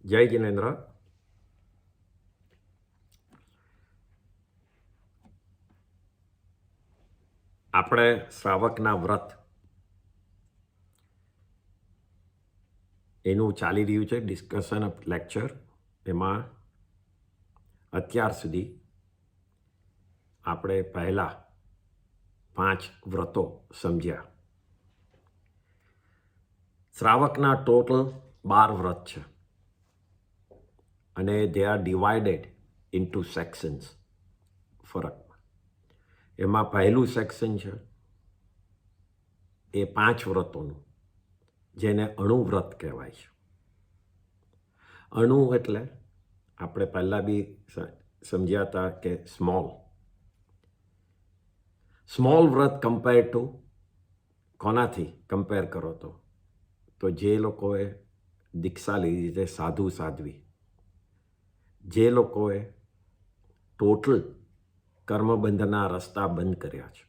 જય જિનેન્દ્ર. આપણે શ્રાવકના વ્રત એનું ચાલી રહ્યું છે ડિસ્કશન ઓફ લેક્ચર. એમાં અત્યાર સુધી આપણે પહેલા 5 વ્રતો સમજ્યા. શ્રાવકના ટોટલ 12 વ્રત છે અને they are divided into sections. ફરક એમાં પહેલું સેક્શન છે એ 5 વ્રતોનું, જેને અણુવ્રત કહેવાય છે. અણુ એટલે આપણે પહેલાં બી સમજ્યા હતા કે સ્મોલ વ્રત કમ્પેર ટુ કોનાથી કમ્પેર કરો તો જે લોકોએ દીક્ષા લીધી છે, સાધુ સાધ્વી, જે લોકોએ ટોટલ કર્મબંધના રસ્તા બંધ કર્યા છે,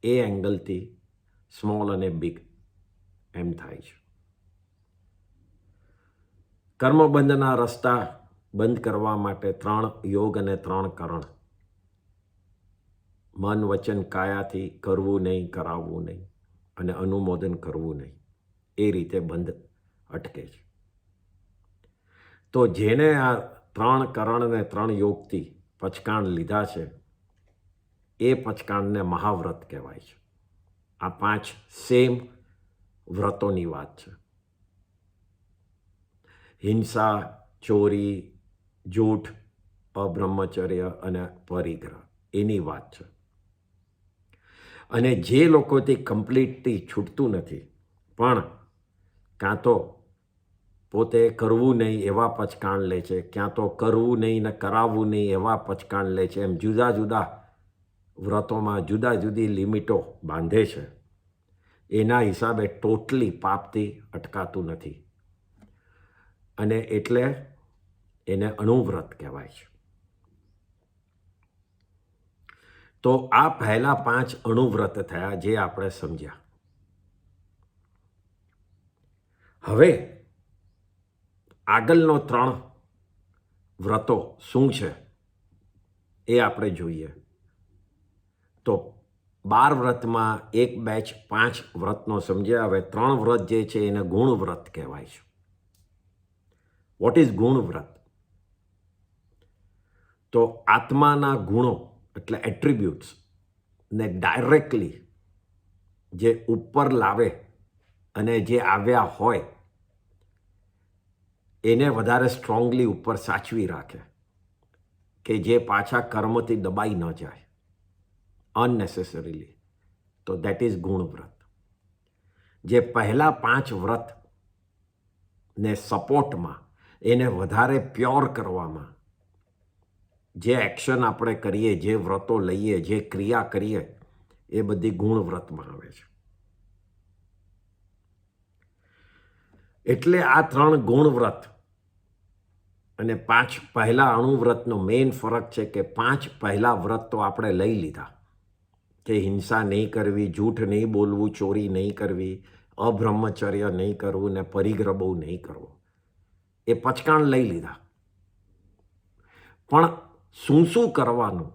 એ એંગલથી સ્મોલ અને બિગ એમ થાય છે. કર્મબંધના રસ્તા બંધ કરવા માટે 3 યોગ અને 3 કરણ, મન વચન કાયાથી કરવું નહીં, કરાવવું નહીં અને અનુમોદન કરવું નહીં, એ રીતે બંધ અટકે છે. તો જેને આ 3 કરણ અને 3 યોગથી પચકાણ લીધા છે, એ પચકાણને મહાવ્રત કહેવાય છે. આ 5 સેમ વ્રતોની વાત છે. હિંસા, ચોરી, જૂઠ, અબ્રહ્મચર્ય અને પરિગ્રહ એની વાત છે. અને જે લોકોથી કમ્પ્લીટલી છૂટતું નથી, પણ કાં તો પોતે કરવું નહીં એવા પચકાણ લે છે, ક્યાં તો કરવું નહીં ને કરાવવું નહીં એવા પચકાણ લે છે, એમ જુદા જુદા વ્રતોમાં જુદા જુદી લિમિટો બાંધે છે, એના હિસાબે ટોટલી પાપથી અટકાતું નથી અને એટલે એને અણુવ્રત કહેવાય છે. તો આ પહેલા 5 અણુવ્રત થયા, જે આપણે સમજ્યા. હવે આગળનો 3 વ્રતો શું છે એ આપણે જોઈએ. તો 12 વ્રતમાં એક બેચ 5 વ્રતનો સમજ્યા. હવે 3 વ્રત જે છે એને ગુણ વ્રત કહેવાય છે. વોટ ઇઝ ગુણ વ્રત? તો આત્માના ગુણો એટલે એટ્રીબ્યુટ્સ ને ડાયરેક્ટલી જે ઉપર લાવે અને જે આવ્યા હોય એને વધારે સ્ટ્રોંગલી ઉપર સાચવી રાખે, કે જે પાછા કર્મથી દબાઈ ન જાય અનનેસેસરીલી. તો દેટ ઇઝ ગુણ વ્રત. જે પહેલા 5 વ્રત ને સપોર્ટમાં, એને વધારે પ્યોર કરવામાં, જે એક્શન આપણે કરીએ, જે વ્રતો લઈએ, જે ક્રિયા કરીએ, એ બધી ગુણ વ્રતમાં આવે છે. એટલે આ 3 ગુણ વ્રત અને 5 પહેલા અણુવ્રતનો મેઇન ફરક છે કે 5 પહેલા વ્રત તો આપણે લઈ લીધા, કે હિંસા નહીં કરવી, જૂઠ નહીં બોલવું, ચોરી નહીં કરવી, અબ્રહ્મચર્ય નહીં કરવું ને પરિગ્રહ બહુ નહીં કરવો, એ પચકાણ લઈ લીધા. પણ શું કરવાનું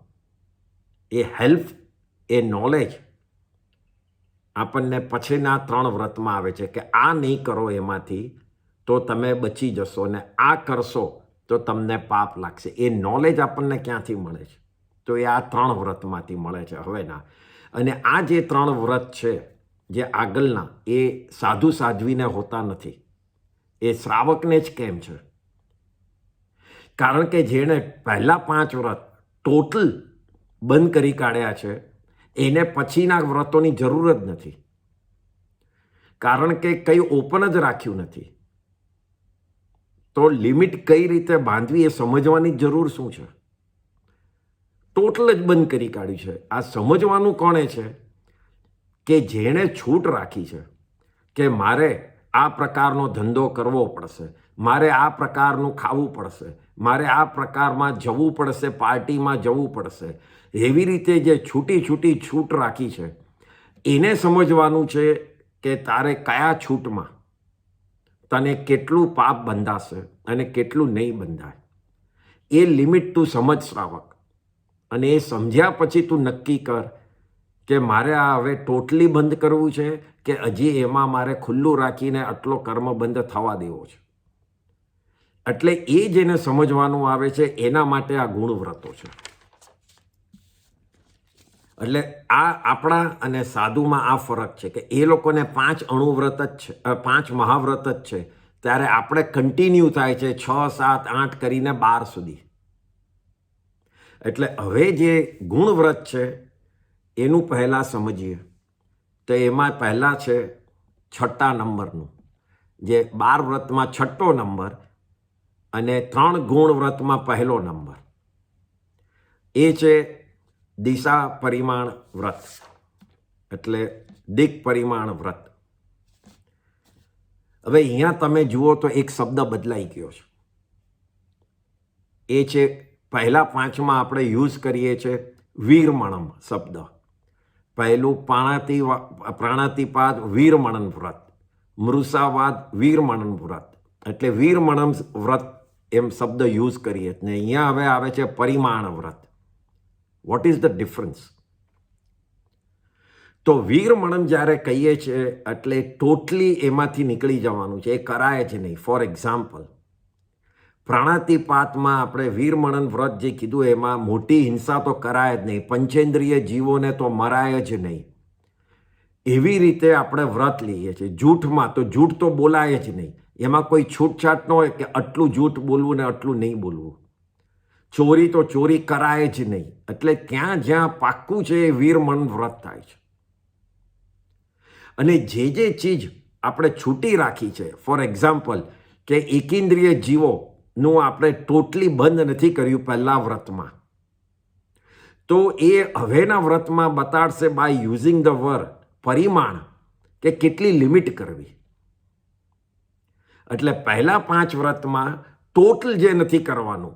એ હેલ્પ, એ નોલેજ આપણને પછીના 3 વ્રતમાં આવે છે, કે આ નહીં કરો એમાંથી તો તમે બચી જશો ને આ કરશો તો તમને પાપ લાગશે. એ નોલેજ આપણને ક્યાંથી મળે છે? તો એ આ 3 વ્રતમાંથી મળે છે હવેના. અને આ જે 3 વ્રત છે, જે આગળના, એ સાધુ સાધ્વીને હોતા નથી, એ શ્રાવકને જ કેમ છે? કારણ કે જેણે પહેલા 5 વ્રત ટોટલ બંધ કરી કાઢ્યા છે, એને પછીના વ્રતોની જરૂર જ નથી, કારણ કે કંઈ ઓપન જ રાખ્યું નથી. તો લિમિટ કઈ રીતે બાંધવી એ સમજવાની જરૂર શું છે? ટોટલ જ બંધ કરી કાઢ્યું છે. આ સમજવાનું કોણે છે? કે જેણે છૂટ રાખી છે કે મારે આ પ્રકારનો ધંધો કરવો પડશે, મારે આ પ્રકારનું ખાવું પડશે, મારે આ પ્રકારમાં જવું પડશે, પાર્ટીમાં જવું પડશે, એવી રીતે જે છૂટ રાખી છે, એને સમજવાનું છે કે તારે કયા છૂટમાં તને કેટલું પાપ બંધાશે અને કેટલું નહીં બંધાય. એ લિમિટ તું સમજ શ્રાવક, અને એ સમજ્યા પછી તું નક્કી કર કે મારે આ હવે ટોટલી બંધ કરવું છે કે હજી એમાં મારે ખુલ્લું રાખીને આટલો કર્મ બંધ થવા દેવો છે. એટલે એ જેને સમજવાનું આવે છે એના માટે આ ગુણવ્રતો છે. એટલે આ આપણા અને સાધુમાં આ ફરક છે કે એ લોકોને 5 અણુવ્રત જ છે, 5 મહાવ્રત જ છે, ત્યારે આપણે કન્ટિન્યુ થાય છે 6, 7, 8 કરીને 12 સુધી. એટલે હવે જે ગુણવ્રત છે એનું પહેલાં સમજીએ તો એમાં પહેલાં છે 6ઠ્ઠા નંબરનું, જે 12 વ્રતમાં 6ઠ્ઠો નંબર અને 3 ગુણ વ્રતમાં પહેલો નંબર. એ છે દિશા પરિમાણ વ્રત, એટલે દિક પરિમાણ વ્રત. હવે અહીંયા તમે જુઓ તો એક શબ્દ બદલાઈ ગયો છે. એ છે પહેલા 5માં આપણે યુઝ કરીએ છીએ વીરમણમ શબ્દ. પહેલું પ્રાણાતિપાદ વીરમણન વ્રત, મૃષાવાદ વીરમણન વ્રત, એટલે વીરમણમ વ્રત એમ શબ્દ યુઝ કરીએ. ને અહીંયા હવે આવે છે પરિમાણ વ્રત. What is the difference? તો વીરમણમ જ્યારે કહીએ છીએ એટલે ટોટલી એમાંથી નીકળી જવાનું છે, એ કરાય જ નહીં. ફોર એક્ઝામ્પલ, પ્રાણાતિપાતમાં આપણે વીરમણન વ્રત જે કીધું એમાં મોટી હિંસા તો કરાય જ નહીં, પંચેન્દ્રિય જીવોને તો મરાય જ નહીં. એવી રીતે આપણે વ્રત લઈએ છીએ. જૂઠમાં તો જૂઠ તો બોલાય જ નહીં, એમાં કોઈ છૂટછાટ ન હોય કે આટલું જૂઠ બોલવું ને આટલું નહીં બોલવું. ચોરી તો ચોરી કરાય જ નહીં. એટલે ત્યાં જ્યાં પાક્કું છે એ વીરમણન વ્રત થાય છે. અને જે ચીજ આપણે છૂટી રાખી છે, ફોર એક્ઝામ્પલ કે એકેન્દ્રિય જીવોનું આપણે ટોટલી બંધ નથી કર્યું પહેલા વ્રતમાં, તો એ હવેના વ્રતમાં બતાડશે બાય યુઝિંગ ધ વર્ડ પરિમાણ કે કેટલી લિમિટ કરવી. એટલે પહેલા 5 વ્રતમાં ટોટલ જે નથી કરવાનું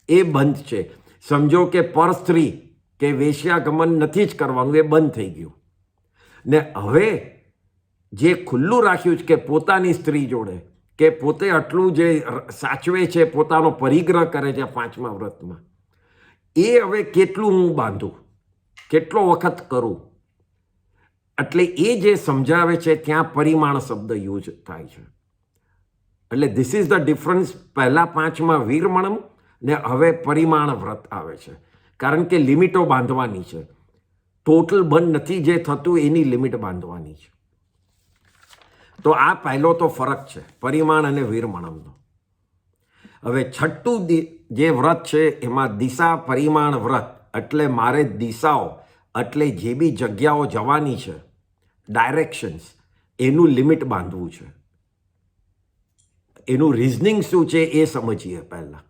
એ બંધ છે. સમજો કે પર સ્ત્રી કે વેશ્યાગમન નથી જ કરવાનું, એ બંધ થઈ ગયું. ને હવે જે ખુલ્લું રાખ્યું છે કે પોતાની સ્ત્રી જોડે કે પોતે આટલું જે સાચવે છે, પોતાનો પરિગ્રહ કરે છે 5મા વ્રતમાં, એ હવે કેટલું હું બાંધું, કેટલો વખત કરું, એટલે એ જે સમજાવે છે ત્યાં પરિમાણ શબ્દ યુઝ થાય છે. એટલે ધીસ ઇઝ ધ ડિફરન્સ. પહેલા 5માં વીરમણમ ને હવે પરિમાણ વ્રત આવે છે, કારણ કે લિમિટો બાંધવાની છે. ટોટલ બંધ નથી જે થતું, એની લિમિટ બાંધવાની છે. તો આ પહેલો તો ફરક છે પરિમાણ અને વીરમણમનો. હવે 6ઠ્ઠું જે વ્રત છે એમાં દિશા પરિમાણ વ્રત, એટલે મારે દિશાઓ એટલે જે બી જગ્યાઓ જવાની છે, ડાયરેક્શન્સ, એનું લિમિટ બાંધવું છે. એનું રિઝનિંગ શું છે એ સમજીએ પહેલાં,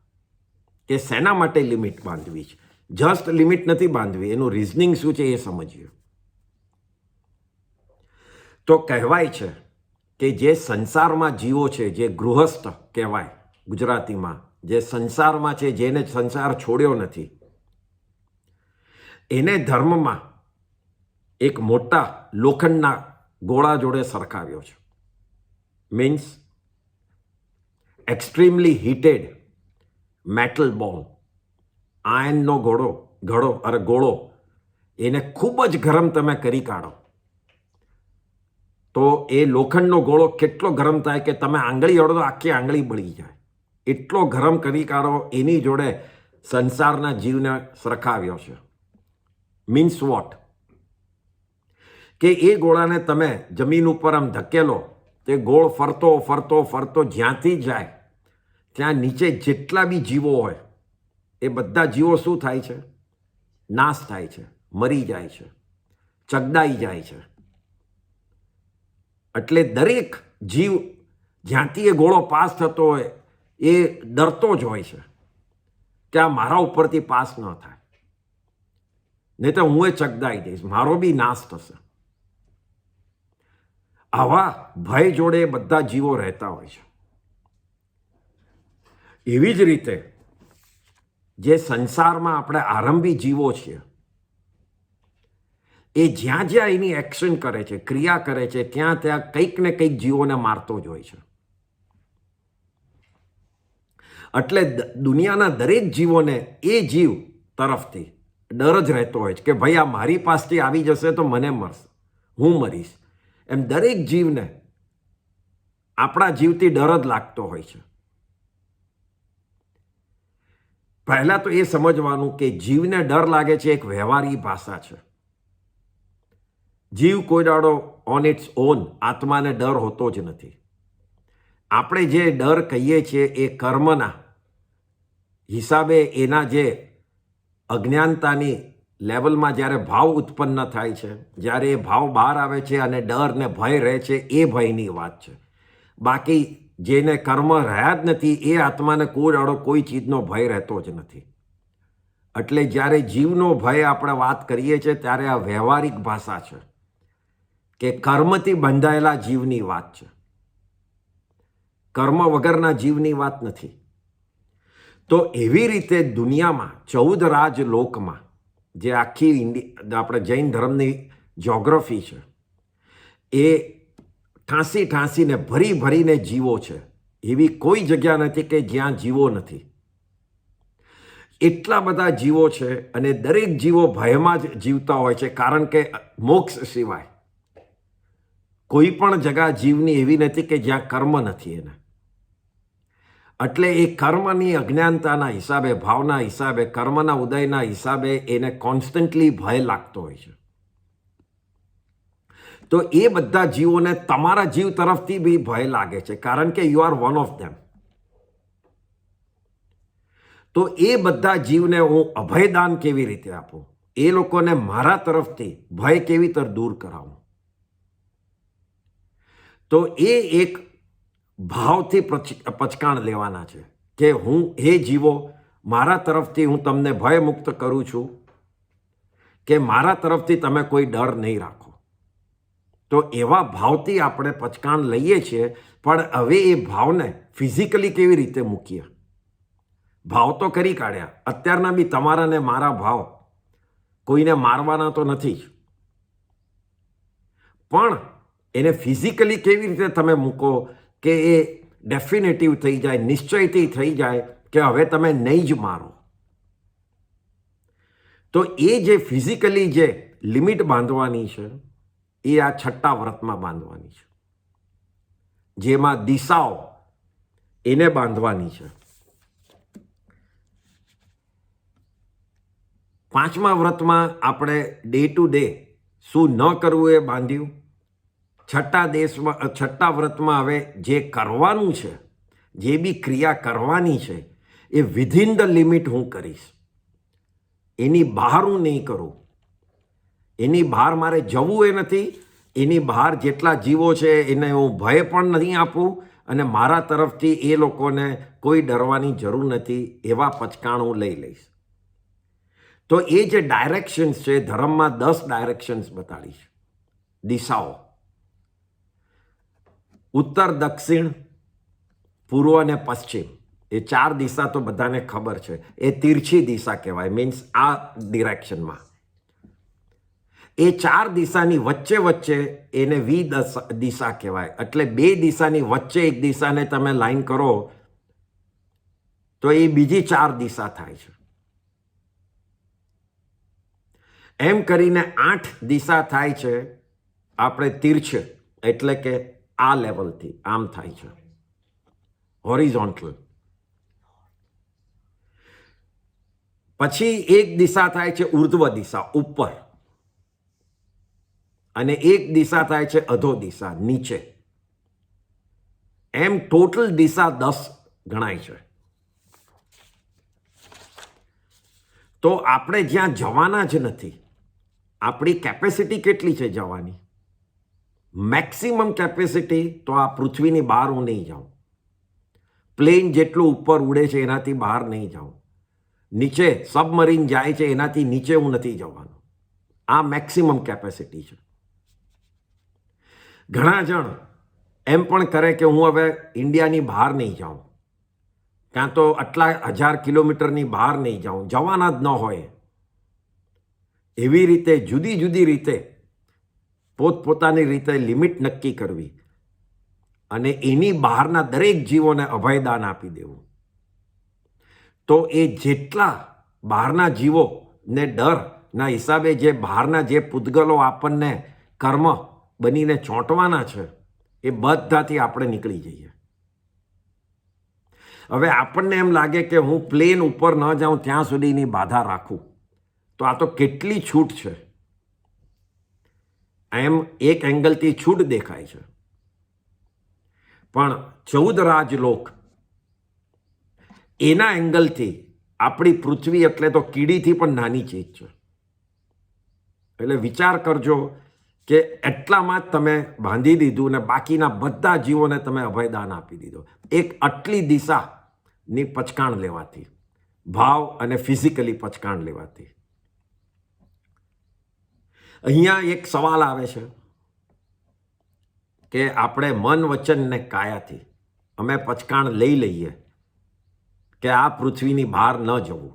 કે શેના માટે લિમિટ બાંધવી છે. જસ્ટ લિમિટ નથી બાંધવી, એનું રિઝનિંગ શું છે એ સમજીએ. તો કહેવાય છે કે જે સંસારમાં જીવો છે, જે ગૃહસ્થ કહેવાય ગુજરાતીમાં, જે સંસારમાં છે, જેને સંસાર છોડ્યો નથી, એને ધર્મમાં એક મોટા લોખંડના ગોળા જોડે સરખાવ્યો છે. મીન્સ એક્સ્ટ્રીમલી હીટેડ મેટલ બોલ, આયનનો ગોળો, એને ખૂબ જ ગરમ તમે કરી કાઢો તો એ લોખંડનો ગોળો કેટલો ગરમ થાય કે તમે આંગળી અડો તો આખી આંગળી બળી જાય. એટલો ગરમ કરી કાઢો, એની જોડે સંસારના જીવને સરખાવ્યો છે. Means what? કે એ ગોળાને તમે જમીન ઉપર આમ ધકેલો, તે ગોળ ફરતો ફરતો ફરતો જ્યાંથી જાય ત્યાં નીચે જેટલા બી જીવો હોય એ બધા જીવો શું થાય છે? નાશ થાય છે, મરી જાય છે, ચગદાઈ જાય છે. એટલે દરેક જીવ જ્યાંથી એ ગોળો પાસ થતો હોય એ ડરતો જ હોય છે કે આ મારા ઉપરથી પાસ ન થાય, નહીં તો હું એ ચગદાઈ જઈશ, મારો બી નાશ થશે. આવા ભય જોડે બધા જીવો રહેતા હોય છે. એવી જ રીતે જે સંસારમાં આપણે આરંભી જીવો છીએ, એ જ્યાં જ્યાં એની એક્શન કરે છે, ક્રિયા કરે છે, ત્યાં ત્યાં કંઈક ને કંઈક જીવોને મારતો જ હોય છે. એટલે દુનિયાના દરેક જીવોને એ જીવ તરફથી ડર જ રહેતો હોય છે કે ભાઈ આ મારી પાસથી આવી જશે તો મને મળશે, હું મરીશ. એમ દરેક જીવને આપણા જીવથી ડર જ લાગતો હોય છે. પહેલા તો એ સમજવાનું કે જીવને ડર લાગે છે એક વ્યવહારી ભાષા છે. જીવ કોઈ દાડો ઓન ઇટ્સ ઓન આત્માને ડર હોતો જ નથી. આપણે જે ડર કહીએ છીએ એ કર્મના હિસાબે એના જે અજ્ઞાનતાની લેવલમાં જ્યારે ભાવ ઉત્પન્ન થાય છે, જ્યારે એ ભાવ બહાર આવે છે અને ડર ને ભય રહે છે, એ ભયની વાત છે. બાકી જેને કર્મ રહ્યા જ નથી એ આત્માને કોઈ દાડો કોઈ ચીજનો ભય રહેતો જ નથી. એટલે જ્યારે જીવનો ભય આપણે વાત કરીએ છીએ ત્યારે આ વ્યવહારિક ભાષા છે કે કર્મથી બંધાયેલા જીવની વાત છે, કર્મ વગરના જીવની વાત નથી. તો એવી રીતે દુનિયામાં 14 રાજ લોકમાં જે આખી આપણે જૈન ધર્મની જ્યોગ્રાફી છે એ ઠાંસીને ભરીને જીવો છે. એવી કોઈ જગ્યા નથી કે જ્યાં જીવો નથી. એટલા બધા જીવો છે અને દરેક જીવો ભયમાં જ જીવતા હોય છે, કારણ કે મોક્ષ સિવાય કોઈ પણ જગ્યા જીવની એવી નથી કે જ્યાં કર્મ નથી એને. એટલે એ કર્મની અજ્ઞાનતાના હિસાબે, ભાવના હિસાબે, કર્મના ઉદયના હિસાબે એને કોન્સ્ટન્ટલી ભય લાગતો હોય છે. તો એ બધા જીવોને તમારા જીવ તરફથી બી ભય લાગે છે, કારણ કે you are one of them. તો એ બધા જીવને હું અભયદાન કેવી રીતે આપું, એ લોકોને મારા તરફથી ભય કેવી રીતે દૂર કરાવું. તો એ એક ભાવથી પચકાણ લેવાના છે કે હું હે જીવો મારા તરફથી હું તમને ભય મુક્ત કરું છું કે મારા તરફથી તમે કોઈ ડર નહીં રાખો. તો એવા ભાવથી આપણે પચકાણ લઈએ છીએ. પણ હવે એ ભાવને ફિઝિકલી કેવી રીતે મૂકીએ? ભાવ તો કરી કાઢ્યા, અત્યારના બી તમારા ને મારા ભાવ કોઈને મારવાના તો નથી જ, પણ એને ફિઝિકલી કેવી રીતે તમે મૂકો કે એ ડેફિનેટિવ થઈ જાય, નિશ્ચયથી થઈ જાય કે હવે તમે નહીં જ મારો. તો એ જે ફિઝિકલી જે લિમિટ બાંધવાની છે એ આ છઠ્ઠા વ્રતમાં બાંધવાની છે, જેમાં દિશાઓ એને બાંધવાની છે. 5મા વ્રતમાં આપણે ડે ટુ ડે શું ન કરવું એ બાંધ્યું. છઠ્ઠા વ્રતમાં હવે જે કરવાનું છે, જે બી ક્રિયા કરવાની છે એ વિધિન ધ લિમિટ હું કરીશ, એની બહાર હું નહીં કરું. એની બહાર મારે જવું એ નથી. એની બહાર જેટલા જીવો છે એને હું ભય પણ નહીં આપું અને મારા તરફથી એ લોકોને કોઈ ડરવાની જરૂર નથી. એવા પચકાણ હું લઈ લઈશ. તો એ જે ડાયરેક્શન્સ છે, ધર્મમાં 10 ડાયરેક્શન્સ બતાડી છે, દિશાઓ. ઉત્તર, દક્ષિણ, પૂર્વ અને પશ્ચિમ, એ 4 દિશા તો બધાને ખબર છે. એ તિરછી દિશા કહેવાય, મીન્સ આ ડિરેક્શનમાં. એ 4 દિશાની વચ્ચે એને દિશા કહેવાય. એટલે 2 દિશાની વચ્ચે એક દિશાને તમે લાઈન કરો તો એ બીજી 4 દિશા થાય છે. એમ કરીને 8 દિશા થાય છે આપણે તિરછ, એટલે કે આ લેવલથી આમ થાય છે, હોરિઝોન્ટલ. પછી એક દિશા થાય છે ઉર્ધ્વ દિશા, ઉપર, અને એક દિશા થાય છે અધો દિશા, નીચે. એમ ટોટલ દિશા 10 ગણાય છે. તો આપણે જ્યાં જવાના જ નથી. આપણી કેપેસિટી કેટલી છે જવાની? મેક્સિમમ કેપેસિટી તો આ પૃથ્વીની બહાર હું નહીં જાઉં. પ્લેન જેટલું ઉપર ઉડે છે એનાથી બહાર નહીં જાઉં. નીચે સબમરીન જાય છે એનાથી નીચે હું નથી જવાનું. આ મેક્સિમમ કેપેસિટી છે. ઘણા જણ એમ પણ કરે કે હું હવે ઇન્ડિયાની બહાર નહીં જાઉં, કાં તો આટલા 1000 કિલોમીટરની બહાર નહીં જાઉં, જવાના જ ન હોય. એવી રીતે જુદી રીતે પોતપોતાની રીતે લિમિટ નક્કી કરવી અને એની બહારના દરેક જીવોને અભયદાન આપી દેવું. તો એ જેટલા બહારના જીવોને ડરના હિસાબે જે બહારના જે પૂતગલો આપણને કર્મ બનીને ચોંટવાના છે એ બધાથી આપણે નીકળી જઈએ. હવે આપણને એમ લાગે કે હું પ્લેન ઉપર ન જાઉં ત્યાં સુધીની બાધા રાખું, તો આ તો કેટલી છૂટ છે. એમ એક એંગલથી છૂટ દેખાય છે, પણ 14 રાજલોક એના એંગલથી આપણી પૃથ્વી એટલે તો કીડીથી પણ નાની ચીજ છે. એટલે વિચાર કરજો કે એટલામાં જ તમે બાંધી દીધું ને બાકીના બધા જીવોને તમે અભયદાન આપી દીધો. એક આટલી દિશાની પચકાણ લેવાથી, ભાવ અને ફિઝિકલી પચકાણ લેવાથી. અહીંયા એક સવાલ આવે છે કે આપણે મન, વચન ને કાયાથી અમે પચકાણ લઈ લઈએ કે આ પૃથ્વીની બહાર ન જવું,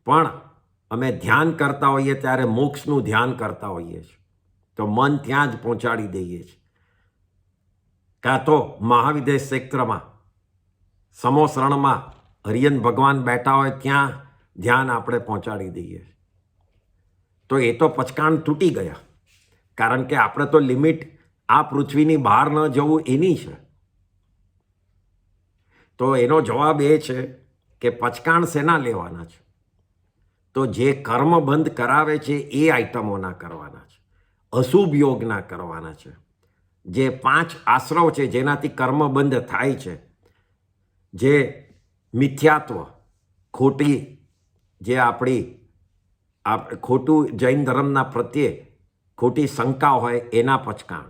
પણ અમે ધ્યાન કરતા હોઈએ ત્યારે મોક્ષનું ધ્યાન કરતા હોઈએ છીએ તો મન ત્યાં જ પહોંચાડી દઈએ છીએ. કાં તો મહાવિદેશ ક્ષેત્રમાં સમોસરણમાં હરિયન ભગવાન બેઠા હોય ત્યાં ધ્યાન આપણે પહોંચાડી દઈએ. તો એ તો પચકાણ તૂટી ગયા, કારણ કે આપણે તો લિમિટ આ પૃથ્વીની બહાર ન જવું એની છે. તો એનો જવાબ એ છે કે પચકાણ શેના લેવાના છે? તો જે કર્મ બંધ કરાવે છે એ આઈટમોના કરવાના છે, અશુભ યોગના કરવાના છે. જે 5 આશ્રવ છે જેનાથી કર્મ બંધ થાય છે, જે મિથ્યાત્વ, ખોટી જે આપણી ખોટું જૈન ધર્મના પ્રત્યે ખોટી શંકા હોય એના પચકાણ,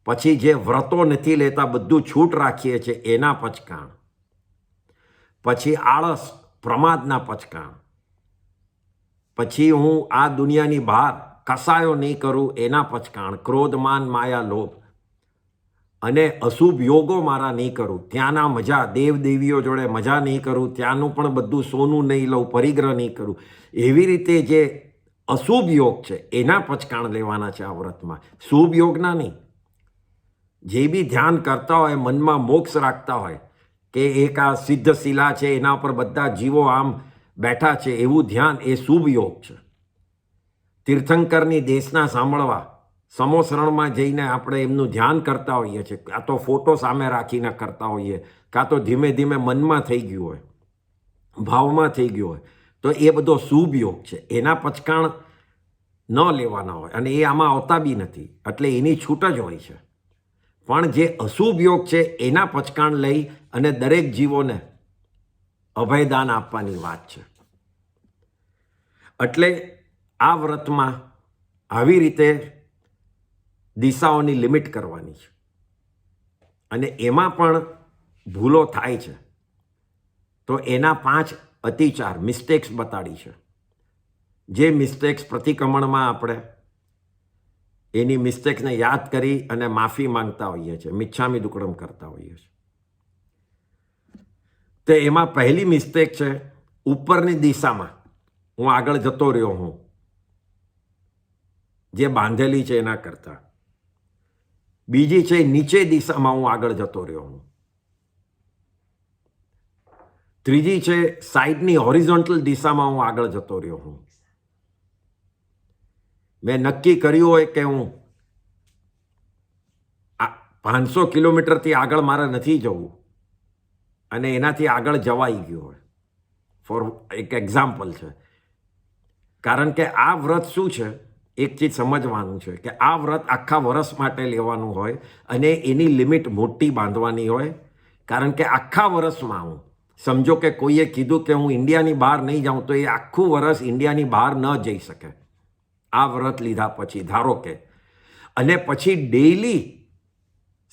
પછી જે વ્રતો નથી લેતા બધું છૂટ રાખીએ છીએ એના પચકાણ, પછી આળસ પ્રમાદના પચકાણ, પછી હું આ દુનિયાની બહાર કસાયો નહીં કરું એના પચકાણ, ક્રોધ, માન, માયા, લોભ, અને અશુભ યોગો મારા નહીં કરું, ત્યાંના મજા, દેવ દેવીઓ જોડે મજા નહીં કરું, ત્યાંનું પણ બધું સોનું નહીં લઉં, પરિગ્રહ નહીં કરું. એવી રીતે જે અશુભ યોગ છે એના પચકાણ લેવાના છે આ વ્રતમાં, શુભ યોગના નહીં. જે બી ધ્યાન કરતા હોય, મનમાં મોક્ષ રાખતા હોય કે એક આ સિદ્ધ શિલા છે એના પર બધા જીવો આમ બેઠા છે, એવું ધ્યાન એ શુભ યોગ છે. તીર્થંકરની દેશના સાંભળવા સમોસરણમાં જઈને આપણે એમનું ધ્યાન કરતા હોઈએ છીએ, કાં તો ફોટો સામે રાખીને કરતા હોઈએ, કાં તો ધીમે ધીમે મનમાં થઈ ગયું હોય, ભાવમાં થઈ ગયું હોય, તો એ બધો શુભ યોગ છે. એના પચકાણ ન લેવાના હોય અને એ આમાં આવતા બી નથી, એટલે એની છૂટ જ હોય છે. પણ જે અશુભ યોગ છે એના પચકાણ લઈ અને દરેક જીવોને અભયદાન આપવાની વાત છે. એટલે આ વ્રતમાં આવી રીતે દિશાઓની લિમિટ કરવાની છે, અને એમાં પણ ભૂલો થાય છે તો એના 5 અતિચાર મિસ્ટેક્સ બતાડી છે. જે મિસ્ટેક્સ પ્રતિક્રમણમાં આપણે એની મિસ્ટેક્સને યાદ કરી અને માફી માંગતા હોઈએ છીએ, મિચ્છામી દુક્કડમ કરતા હોઈએ છીએ. તો એમાં પહેલી મિસ્ટેક છે ઉપરની દિશામાં હું આગળ જતો રહ્યો હું, જે બાંધેલી છે એના કરતાં. બીજી છે નીચે દિશામાં હું આગળ જતો રહ્યો હું. ત્રીજી છે સાઈડની હોરિઝોન્ટલ દિશામાં હું આગળ જતો રહ્યો હું. મેં નક્કી કર્યું હોય કે હું 500 કિલોમીટરથી આગળ મારે નથી જવું અને એનાથી આગળ જવાઈ ગયું હોય, ફોર એક એક્ઝામ્પલ છે. કારણ કે આ વ્રત શું છે, એક ચીજ સમજવાનું છે કે આ વ્રત આખા વર્ષ માટે લેવાનું હોય અને એની લિમિટ મોટી બાંધવાની હોય. કારણ કે આખા વર્ષમાં હું સમજો કે કોઈએ કીધું કે હું ઇન્ડિયાની બહાર નહીં જાઉં, તો એ આખું વર્ષ ઇન્ડિયાની બહાર ન જઈ શકે આ વ્રત લીધા પછી, ધારો કે. અને પછી ડેઈલી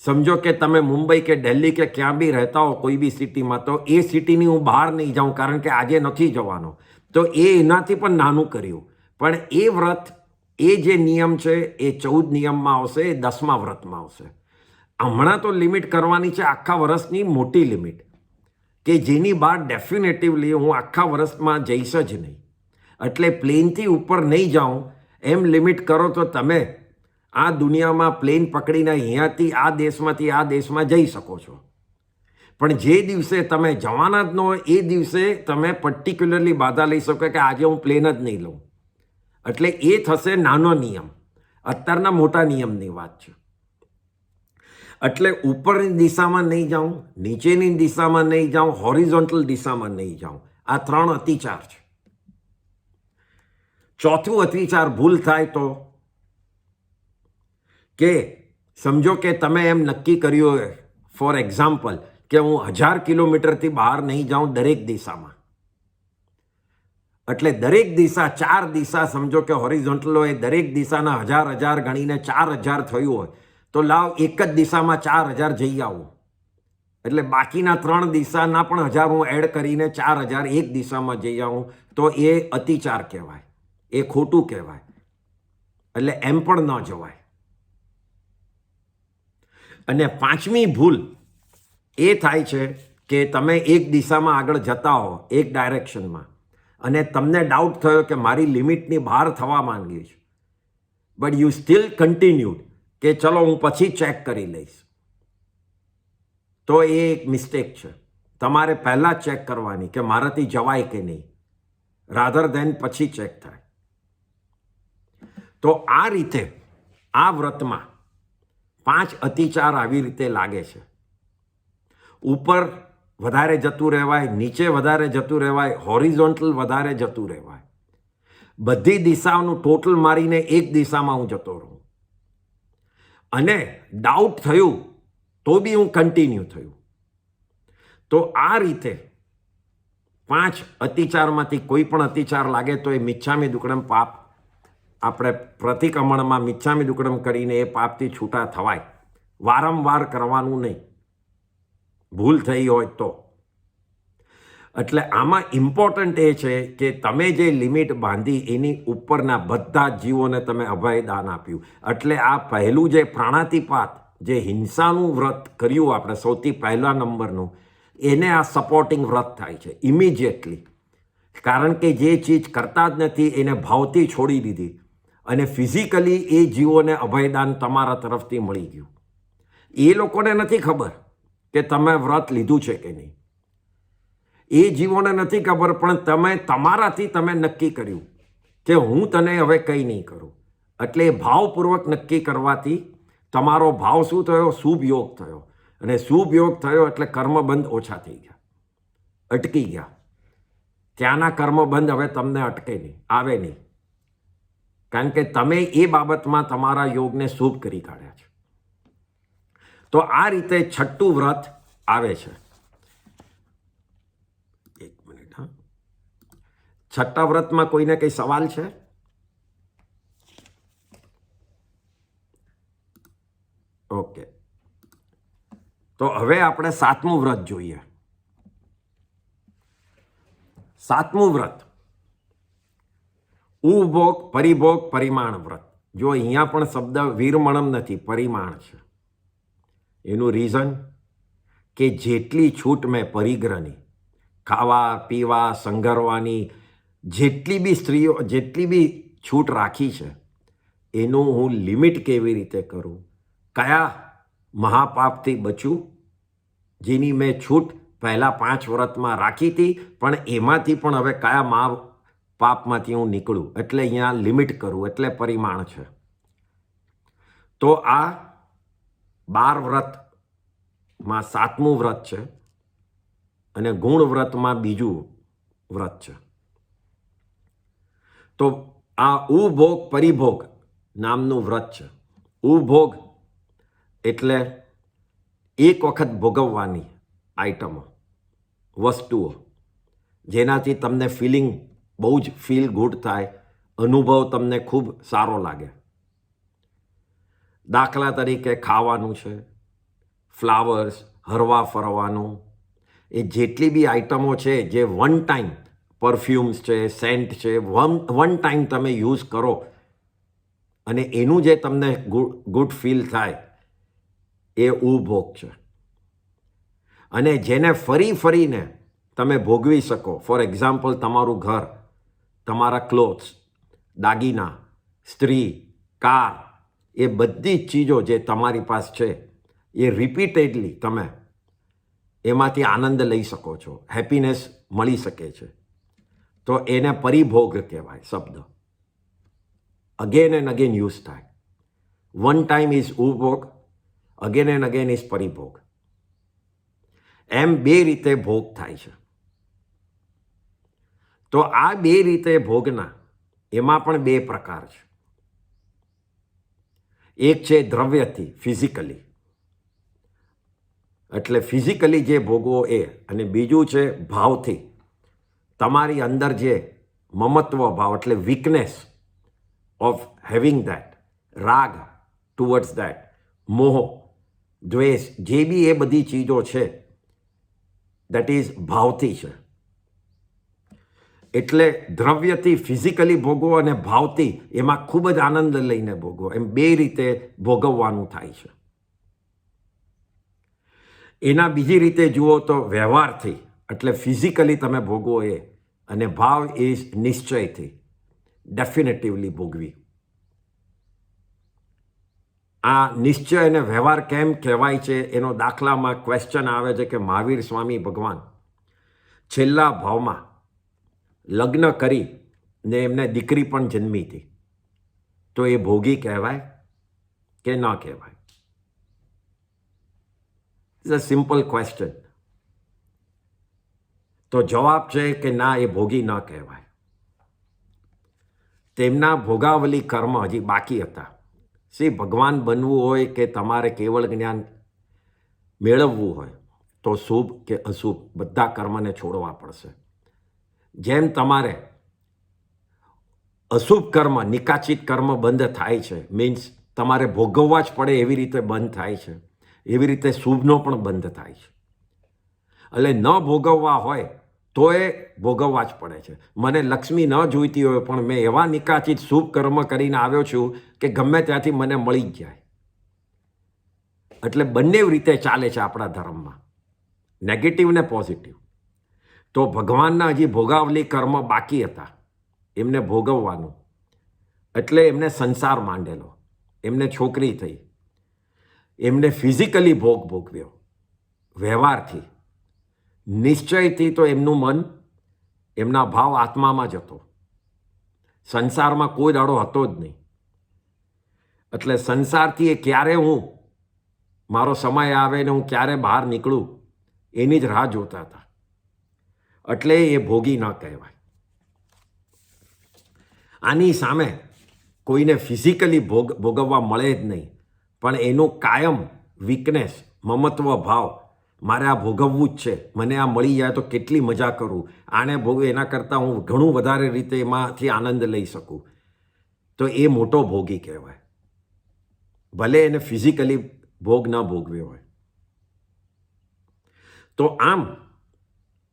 સમજો કે તમે મુંબઈ કે દિલ્હી કે ક્યાં બી રહેતા હો કોઈ બી સિટીમાં, તો એ સિટીની હું બહાર નહીં જાઉં કારણ કે આજે નથી જવાનો, તો એ એનાથી પણ નાનું કર્યું. પણ એ વ્રત, એ જે નિયમ છે એ 14 નિયમમાં આવશે, એ 10મા વ્રતમાં આવશે. હમણાં તો લિમિટ કરવાની છે આખા વર્ષની મોટી લિમિટ, કે જેની બહાર ડેફિનેટિવલી હું આખા વર્ષમાં જઈશ જ નહીં. એટલે પ્લેનથી ઉપર નહીં જાઉં એમ લિમિટ કરો તો તમે આ દુનિયામાં પ્લેન પકડીને અહીંયાથી આ દેશમાંથી આ દેશમાં જઈ શકો છો. પણ જે દિવસે તમે જવાના જ ન હોય એ દિવસે તમે પર્ટિક્યુલરલી બાધા લઈ શકો કે આજે હું પ્લેન જ નહીં લઉં. એટલે એ થશે નાનો નિયમ. અત્યારના મોટા નિયમની વાત છે. એટલે ઉપરની દિશામાં નહીં જાઉં, નીચેની દિશામાં નહીં જાઉં, હોરિઝોન્ટલ દિશામાં નહીં જાઉં. આ 3 અતિચાર છે. ચોથું અતિચાર ભૂલ થાય તો કે સમજો કે તમે એમ નક્કી કર્યું હોય, ફોર એક્ઝામ્પલ, કે હું 1000 કિલોમીટરથી બહાર નહીં જાઉં દરેક દિશામાં. એટલે દરેક દિશા 4 દિશા સમજો કે હોરિઝોન્ટલ હોય, દરેક દિશાના 1000 ગણીને 4000 થયું હોય તો લાવ એક જ દિશામાં 4000 જઈ આવું. એટલે બાકીના 3 દિશાના પણ 1000 હું એડ કરીને 4000 એક દિશામાં જઈ આવું તો એ અતિચાર કહેવાય, એ ખોટું કહેવાય. એટલે એમ પણ ન જવાય. અને 5મી ભૂલ એ થાય છે કે તમે એક દિશામાં આગળ જતા હો, એક ડાયરેક્શનમાં, અને તમને ડાઉટ થયો કે મારી લિમિટની બહાર થવા માંગી છે, બટ યુ સ્ટીલ કન્ટિન્યુડ કે ચલો હું પછી ચેક કરી લઈશ. તો એ એક મિસ્ટેક છે. તમારે પહેલાં ચેક કરવાની કે મારાથી જવાય કે નહીં, રાધર દેન પછી ચેક થાય. તો આ રીતે આ વ્રતમાં 5 અતિચાર આવી રીતે લાગે છે. ઉપર વધારે જતું રહેવાય, નીચે વધારે જતું રહેવાય, હોરિઝોન્ટલ વધારે જતું રહેવાય. બધી દિશાઓનું ટોટલ મારીને એક દિશામાં હું જતો રહું. અને ડાઉટ થયું તો બી હું કન્ટિન્યુ થયું. તો આ રીતે 5 અતિચારમાંથી કોઈ પણ અતિચાર લાગે તો એ મિચ્છામી દુક્કડમ પાપ, આપણે પ્રતિક્રમણમાં મિચ્છામી દુક્કડમ કરીને એ પાપથી છૂટા થવાય. વારંવાર કરવાનું નહીં, ભૂલ થઈ હોય તો. એટલે આમાં ઇમ્પોર્ટન્ટ એ છે કે તમે જે લિમિટ બાંધી એની ઉપરના બધા જીવોને તમે અભયદાન આપ્યું. એટલે આ પહેલું જે પ્રાણાતિપાત, જે હિંસાનું વ્રત કર્યું આપણે સૌથી પહેલા નંબરનું, એને આ સપોર્ટિંગ વ્રત થાય છે ઇમિડિયેટલી. કારણ કે જે ચીજ કરતા જ નથી એને ભાવથી છોડી દીધી અને ફિઝિકલી એ જીવોને અભયદાન તમારા તરફથી મળી ગયું. એ લોકોને નથી ખબર કે તમે વ્રત લીધું છે કે નહીં, એ જીવોને નથી ખબર, પણ તમે તમારાથી તમે નક્કી કર્યું કે હું તને હવે કંઈ નહીં કરું. એટલે એ ભાવપૂર્વક નક્કી કરવાથી તમારો ભાવ શું થયો? શુભ યોગ થયો. અને શુભ યોગ થયો એટલે કર્મબંધ ઓછા થઈ ગયા, અટકી ગયા. ત્યાંના કર્મબંધ હવે તમને અટકે નહીં, આવે નહીં. કારણ કે તમે એ બાબતમાં તમારા યોગને શુભ કરી કાઢ્યા છે. તો આ રીતે 6ઠું વ્રત આવે છે. એક મિનિટ. હા, 6ઠ્ઠા વ્રતમાં કોઈને કઈ સવાલ છે? ઓકે, તો હવે આપણે 7મું વ્રત જોઈએ. 7મું વ્રત ઉભોગ પરિભોગ પરિમાણ વ્રત. જો અહીંયા પણ શબ્દ વીરમણમ નથી, પરિમાણ છે. એનું રીઝન કે જેટલી છૂટ મેં પરિગ્રહની, ખાવા પીવા સંગરવાની જેટલી બી સ્ત્રીઓ જેટલી બી છૂટ રાખી છે એનું હું લિમિટ કેવી રીતે કરું, કયા મહાપાપથી બચું જેની મેં છૂટ પહેલાં 5 વ્રતમાં રાખી હતી, પણ એમાંથી પણ હવે કયા મહાપાપમાંથી હું નીકળું. એટલે અહીંયા લિમિટ કરું, એટલે પરિમાણ છે. તો આ 12 વ્રતમાં 7મું વ્રત છે અને ગુણ વ્રતમાં બીજું વ્રત છે. તો આ ઉભોગ પરિભોગ નામનું વ્રત છે. ઉભોગ એટલે એક વખત ભોગવવાની આઈટમો, વસ્તુઓ, જેનાથી તમને ફિલિંગ બહુ જ ફીલ ગુડ થાય, અનુભવ તમને ખૂબ સારો લાગે. દાખલા તરીકે ખાવાનું છે, ફ્લાવર્સ, હરવા ફરવાનું, એ જેટલી બી આઈટમો છે જે વન ટાઈમ, પરફ્યુમ્સ છે, સેન્ટ છે, વન ટાઈમ તમે યુઝ કરો અને એનું જે તમને ગુડ ફીલ થાય એ ઉભોગ છે. અને જેને ફરી ફરીને તમે ભોગવી શકો, ફોર એક્ઝામ્પલ તમારું ઘર, તમારા ક્લોથ્સ, દાગીના, સ્ત્રી, કાર, એ બધી જ ચીજો જે તમારી પાસે છે એ રિપીટેડલી તમે એમાંથી આનંદ લઈ શકો છો, હેપીનેસ મળી શકે છે, તો એને પરિભોગ કહેવાય. શબ્દ અગેન એન્ડ અગેન યુઝ થાય. વન ટાઈમ ઇઝ ઉપભોગ, અગેન એન્ડ અગેન ઇઝ પરિભોગ. એમ બે રીતે ભોગ થાય છે. તો આ બે રીતે ભોગના એમાં પણ બે પ્રકાર છે. એક છે દ્રવ્યથી, ફિઝિકલી, એટલે ફિઝિકલી જે ભોગવો એ, અને બીજું છે ભાવથી, તમારી અંદર જે મમત્વ ભાવ એટલે વીકનેસ ઓફ હેવિંગ ધેટ, રાગ ટુવર્ડ્સ ધેટ, મોહ, દ્વેષ, જે બી એ બધી ચીજો છે દેટ ઇઝ ભાવથી છે. એટલે દ્રવ્યથી ફિઝિકલી ભોગવો અને ભાવથી એમાં ખૂબ જ આનંદ લઈને ભોગવો, એમ બે રીતે ભોગવવાનું થાય છે. એના બીજી રીતે જુઓ તો વ્યવહારથી, એટલે ફિઝિકલી તમે ભોગવો એ, અને ભાવ ઇઝ નિશ્ચયથી, ડેફિનેટિવલી ભોગવી. આ નિશ્ચય અને વ્યવહાર કેમ કહેવાય છે એનો દાખલામાં ક્વેશ્ચન આવે છે કે મહાવીર સ્વામી ભગવાન છેલ્લા ભાવમાં લગ્ન કરી ને એમને દીકરી પણ જન્મી હતી, તો એ ભોગી કહેવાય કે ન કહેવાય? It's a simple question. તો જવાબ છે કે ના, એ ભોગી ન કહેવાય. તેમના ભોગાવલી કર્મ હજી બાકી હતા. ભગવાન બનવું હોય કે તમારે કેવળ જ્ઞાન મેળવવું હોય તો શુભ કે અશુભ બધા કર્મને છોડવા પડશે. જેમ તમારે અશુભ કર્મ, નિકાચિત કર્મ બંધ થાય છે, મીન્સ તમારે ભોગવવા જ પડે એવી રીતે બંધ થાય છે, એવી રીતે શુભનો પણ બંધ થાય છે. એટલે ન ભોગવવા હોય તો એ ભોગવવા જ પડે છે. મને લક્ષ્મી ન જોઈતી હોય પણ મેં એવા નિકાચિત શુભ કર્મ કરીને આવ્યો છું કે ગમે ત્યાંથી મને મળી જ જાય. એટલે બંને રીતે ચાલે છે આપણા ધર્મમાં, નેગેટિવ ને પોઝિટિવ. તો ભગવાનના હજી ભોગાવલી કર્મ બાકી હતા, એમને ભોગવવાનું, એટલે એમને સંસાર માંડેલો, એમને છોકરી થઈ, એમને ફિઝિકલી ભોગ ભોગવ્યો, વ્યવહારથી. નિશ્ચયથી તો એમનું મન, એમના ભાવ આત્મામાં જ હતો, સંસારમાં કોઈ દાડો હતો જ નહીં. એટલે સંસારથી એ ક્યારે મારો સમય આવે ને હું ક્યારે બહાર નીકળું એની જ રાહ જોતા હતા. એટલે એ ભોગી ન કહેવાય. આની સામે કોઈને ફિઝિકલી ભોગવવા મળે જ નહીં, પણ એનું કાયમ વીકનેસ, મમત્વ ભાવ, મારે આ ભોગવવું જ છે, મને આ મળી જાય તો કેટલી મજા કરું, આને ભોગવે એના કરતાં હું ઘણું વધારે રીતે એમાંથી આનંદ લઈ શકું, તો એ મોટો ભોગી કહેવાય, ભલે એને ફિઝિકલી ભોગ ન ભોગવ્યો હોય. તો આમ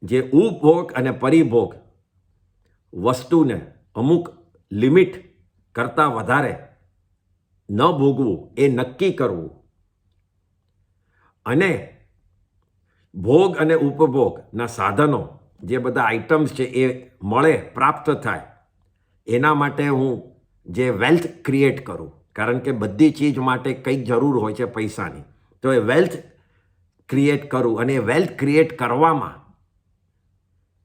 જે ઉપભોગ અને પરિભોગ વસ્તુને અમુક લિમિટ કરતાં વધારે ન ભોગવું એ નક્કી કરવું, અને ભોગ અને ઉપભોગના સાધનો જે બધા આઇટમ્સ છે એ મળે, પ્રાપ્ત થાય, એના માટે હું જે વેલ્થ ક્રિએટ કરું, કારણ કે બધી ચીજ માટે કંઈક જરૂર હોય છે પૈસાની, તો એ વેલ્થ ક્રિએટ કરું. અને એ વેલ્થ ક્રિએટ કરવામાં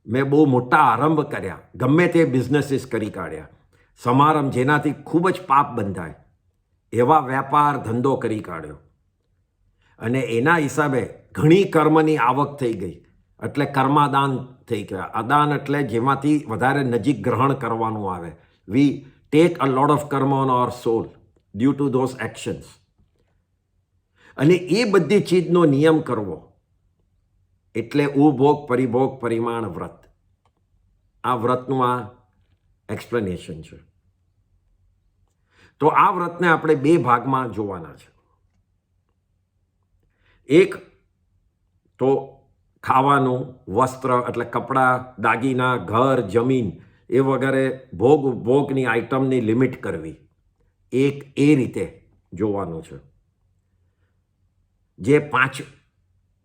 મેં બહુ મોટા આરંભ કર્યા, ગમે તે બિઝનેસીસ કરી કાઢ્યા, સમારંભ જેનાથી ખૂબ જ પાપ બંધાય એવા વેપાર ધંધો કરી કાઢ્યો, અને એના હિસાબે ઘણી કર્મની આવક થઈ ગઈ. એટલે કર્માદાન થઈ ગયા. અદાન એટલે જેમાંથી વધારે નજીક ગ્રહણ કરવાનું આવે. We take a lot of karma on our soul due to those actions. અને એ બધી ચીજનો નિયમ કરવો એટલે ઉપભોગ પરિભોગ પરિમાણ વ્રત. આ વ્રતનું આ એક્સપ્લેનેશન છે. તો આ વ્રતને આપણે બે ભાગમાં જોવાના છે. એક તો ખાવાનું, વસ્ત્ર એટલે કપડાં, દાગીના, ઘર, જમીન એ વગેરે ભોગ ઉપભોગની આઇટમની લિમિટ કરવી, એક એ રીતે જોવાનું છે. જે 5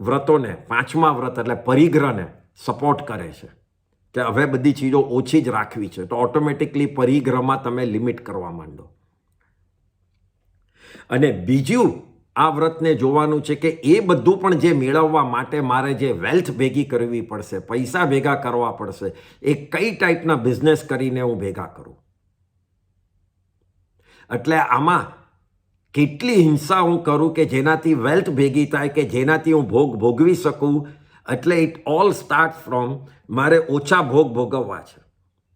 વ્રતોને, 5મા વ્રત એટલે પરિગ્રહને સપોર્ટ કરે છે કે હવે બધી ચીજો ઓછી જ રાખવી છે, તો ઓટોમેટિકલી પરિગ્રહમાં તમે લિમિટ કરવા માંડો. અને બીજું આ વ્રતને જોવાનું છે કે એ બધું પણ જે મેળવવા માટે મારે જે વેલ્થ ભેગી કરવી પડશે, પૈસા ભેગા કરવા પડશે, એ કઈ ટાઈપના બિઝનેસ કરીને હું ભેગા કરું. એટલે આમાં કેટલી હિંસા હું કરું કે જેનાથી વેલ્થ ભેગી થાય, કે જેનાથી હું ભોગવી શકું. એટલે ઇટ ઓલ સ્ટાર્ટ ફ્રોમ મારે ઓછા ભોગવવા છે,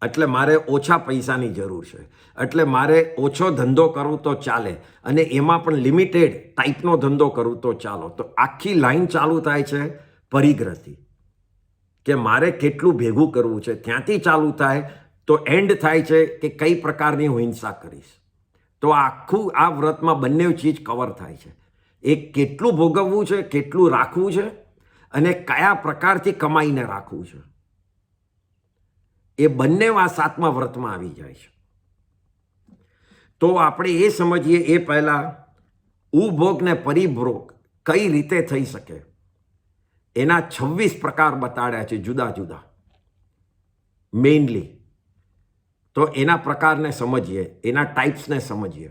એટલે મારે ઓછા પૈસાની જરૂર છે, એટલે મારે ઓછો ધંધો કરું તો ચાલે, અને એમાં પણ લિમિટેડ ટાઈપનો ધંધો કરું તો ચાલો. તો આખી લાઈન ચાલુ થાય છે પરિગ્રહથી, કે મારે કેટલું ભેગું કરવું છે. ત્યાંથી ચાલુ થાય તો એન્ડ થાય છે કે કઈ પ્રકારની હું હિંસા કરીશ. તો આખું આ વ્રતમાં બંને ચીજ કવર થાય છે. એક કેટલું ભોગવવું છે, કેટલું રાખવું છે, અને કયા પ્રકારથી કમાઈને રાખવું છે. એ બંને આ 7મા વ્રતમાં આવી જાય છે. તો આપણે એ સમજીએ એ પહેલાં ઉભોગ ને પરિભોગ કઈ રીતે થઈ શકે એના 26 પ્રકાર બતાડ્યા છે જુદા જુદા મેઇનલી. તો એના પ્રકારને સમજીએ, એના ટાઈપ્સને સમજીએ.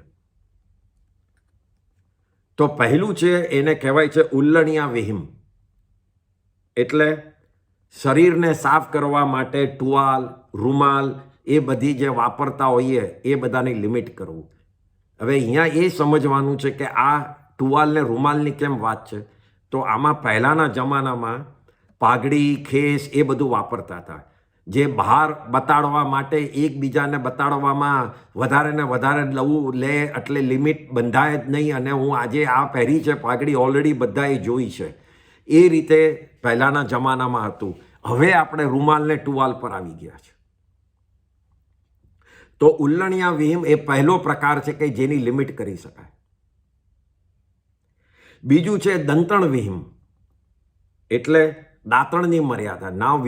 તો પહેલું છે એને કહેવાય છે ઉલ્લણિયા વિહિમ, એટલે શરીરને સાફ કરવા માટે ટુવાલ, રૂમાલ એ બધી જે વાપરતા હોઈએ એ બધાની લિમિટ કરવું. હવે અહીંયા એ સમજવાનું છે કે આ ટુવાલ ને રૂમાલની કેમ વાત છે. તો આમાં પહેલાંના જમાનામાં પાઘડી, ખેસ એ બધું વાપરતા હતા, જે બહાર બતાડવા માટે, એકબીજાને બતાડવામાં વધારે ને વધારે લવું લે, એટલે લિમિટ બંધાય જ નહીં. અને હું આજે આ પહેરી છે પાઘડી, ઓલરેડી બધાએ જોઈ છે. એ રીતે પહેલાંના જમાનામાં હતું. હવે આપણે રૂમાલને ટુવાલ પર આવી ગયા છે. તો ઉલ્લણિયા વિહિમ એ પહેલો પ્રકાર છે કે જેની લિમિટ કરી શકાય. બીજું છે દંતણ વિહિમ, એટલે દાંતણની મર્યાદા. નાવ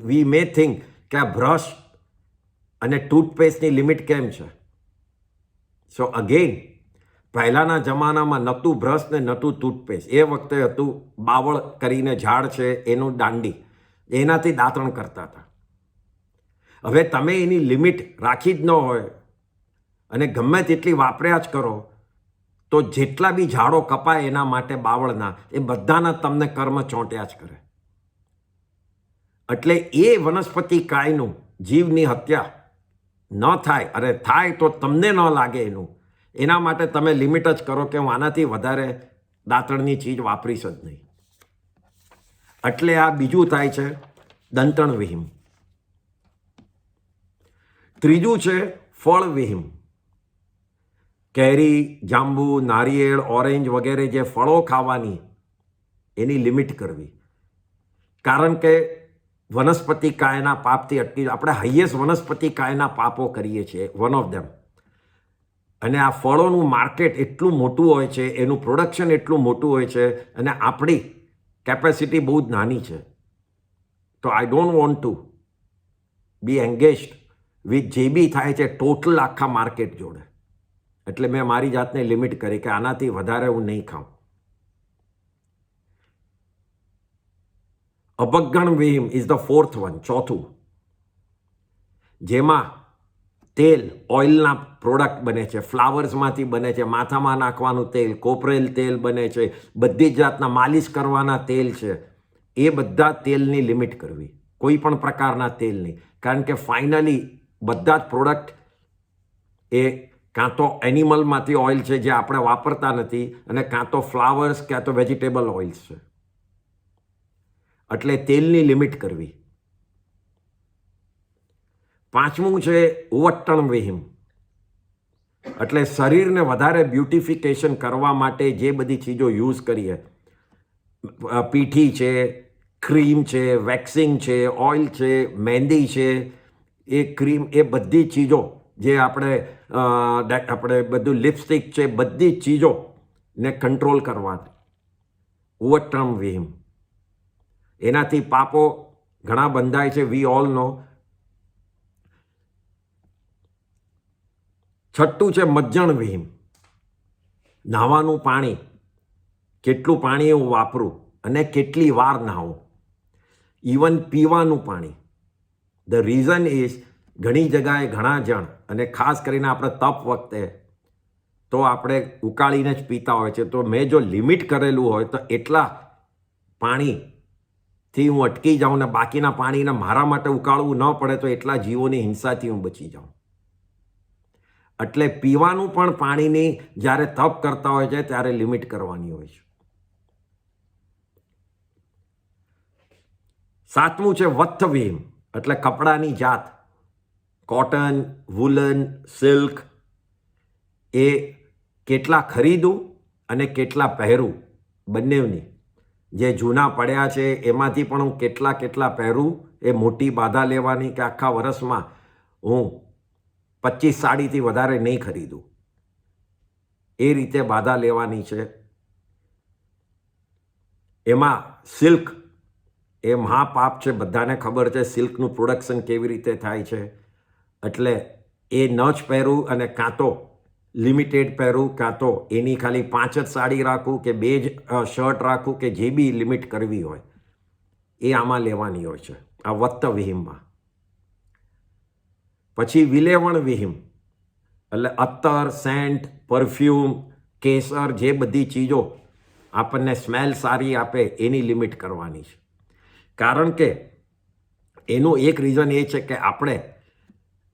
વી મે થિંક કે આ બ્રશ અને ટૂથપેસ્ટની લિમિટ કેમ છે. સો અગેન પહેલાંના જમાનામાં નહોતું બ્રશ ને નહોતું ટૂથપેસ્ટ. એ વખતે હતું બાવળ કરીને ઝાડ છે એનું દાંડી, એનાથી દાંતણ કરતા હતા. હવે તમે એની લિમિટ રાખી જ ન હોય અને ગમે તેટલી વાપર્યા જ કરો, તો જેટલા બી ઝાડો કપાય એના માટે બાવળના, એ બધાના તમને કર્મ ચોંટ્યા જ કરે. એટલે એ વનસ્પતિ કાયનું જીવની હત્યા ન થાય, અને થાય તો તમને ન લાગે એનું, એના માટે તમે લિમિટ જ કરો કે હું આનાથી વધારે દાંતણની ચીજ વાપરીશ જ નહીં. એટલે આ બીજું થાય છે દંતણ વિહિમ. ત્રીજું છે ફળ વિહિમ. કેરી, જાંબુ, નારિયેળ, ઓરેન્જ વગેરે જે ફળો ખાવાની એની લિમિટ કરવી. કારણ કે વનસ્પતિ કાયના પાપથી અટકી, આપણે હાઈએસ્ટ વનસ્પતિ કાયના પાપો કરીએ છીએ, વન ઓફ ધેમ. અને આ ફળોનું માર્કેટ એટલું મોટું હોય છે, એનું પ્રોડક્શન એટલું મોટું હોય છે, અને આપણી કેપેસિટી બહુ જ નાની છે. તો I don't want to be engaged with જે બી થાય છે ટોટલ આખા માર્કેટ જોડે. એટલે મેં મારી જાતને લિમિટ કરી કે આનાથી વધારે હું નહીં ખાઉં. અભગણ વિહિમ ઇઝ ધ ફોર્થ વન, ચોથું, જેમાં તેલ, ઓઇલના પ્રોડક્ટ બને છે, ફ્લાવર્સમાંથી બને છે, માથામાં નાખવાનું તેલ, કોપરેલ તેલ બને છે, બધી જ જાતના માલિશ કરવાના તેલ છે. એ બધા તેલની લિમિટ કરવી, કોઈ પણ પ્રકારના તેલની. કારણ કે ફાઇનલી બધા જ પ્રોડક્ટ એ કાં તો એનિમલમાંથી ઓઇલ છે જે આપણે વાપરતા નથી, અને કાં તો ફ્લાવર્સ, કાં તો વેજીટેબલ ઓઇલ્સ છે. એટલે તેલની લિમિટ કરવી. પાંચમું છે ઉવટ્ટણ વિહિમ, એટલે શરીરને વધારે બ્યુટિફિકેશન કરવા માટે જે બધી ચીજો યુઝ કરીએ, પીઠી છે, ક્રીમ છે, વેક્સિંગ છે, ઓઇલ છે, મહેંદી છે, એ ક્રીમ, એ બધી ચીજો જે આપણે બધું લિપસ્ટિક છે, બધી ચીજોને કંટ્રોલ કરવા. ઉવટ્ટણ વિહિમ. એનાથી પાપો ઘણા બંધાય છે, વી ઓલ નો. છઠ્ઠું છે મજ્જણ વિહિમ. નાહવાનું પાણી, કેટલું પાણી હું વાપરું અને કેટલી વાર નાહું. ઇવન પીવાનું પાણી. ધ રીઝન ઇઝ ઘણી જગાએ ઘણા જણ, અને ખાસ કરીને આપણે તપ વખતે તો આપણે ઉકાળીને જ પીતા હોય છે. તો મેં જો લિમિટ કરેલું હોય તો એટલા પાણીથી હું અટકી જાઉં ને બાકીના પાણીને મારા માટે ઉકાળવું ન પડે તો એટલા જીવોની હિંસાથી હું બચી જાઉં. એટલે પીવાનું પણ પાણીની જ્યારે તપ કરતા હોય છે ત્યારે લિમિટ કરવાની હોય છે. 7મું છે વત્થ વિહીમ, એટલે કપડાની જાત. કોટન, વુલન, સિલ્ક એ કેટલા ખરીદું અને કેટલા પહેરું બંનેની. જે જૂના પડ્યા છે એમાંથી પણ હું કેટલા પહેરું, એ મોટી બાધા લેવાની કે આખા વર્ષમાં હું 25 સાડીથી વધારે નહીં ખરીદું, એ રીતે બાધા લેવાની છે. એમાં સિલ્ક એ મહાપાપ છે, બધાને ખબર છે સિલ્કનું પ્રોડક્શન કેવી રીતે થાય છે. એટલે એ ન જ પહેરું અને કાં તો લિમિટેડ પહેરું, કાં તો એની ખાલી 5 જ સાડી રાખું કે 2 જ શર્ટ રાખું, કે જે બી લિમિટ કરવી હોય એ આમાં લેવાની હોય છે, આ વત્ત વિહીમમાં. પછી વિલેવણ વિહીમ, એટલે અત્તર, સેન્ટ, પરફ્યુમ, કેસર, જે બધી ચીજો આપણને સ્મેલ સારી આપે એની લિમિટ કરવાની છે. કારણ કે એનું એક રીઝન એ છે કે આપણે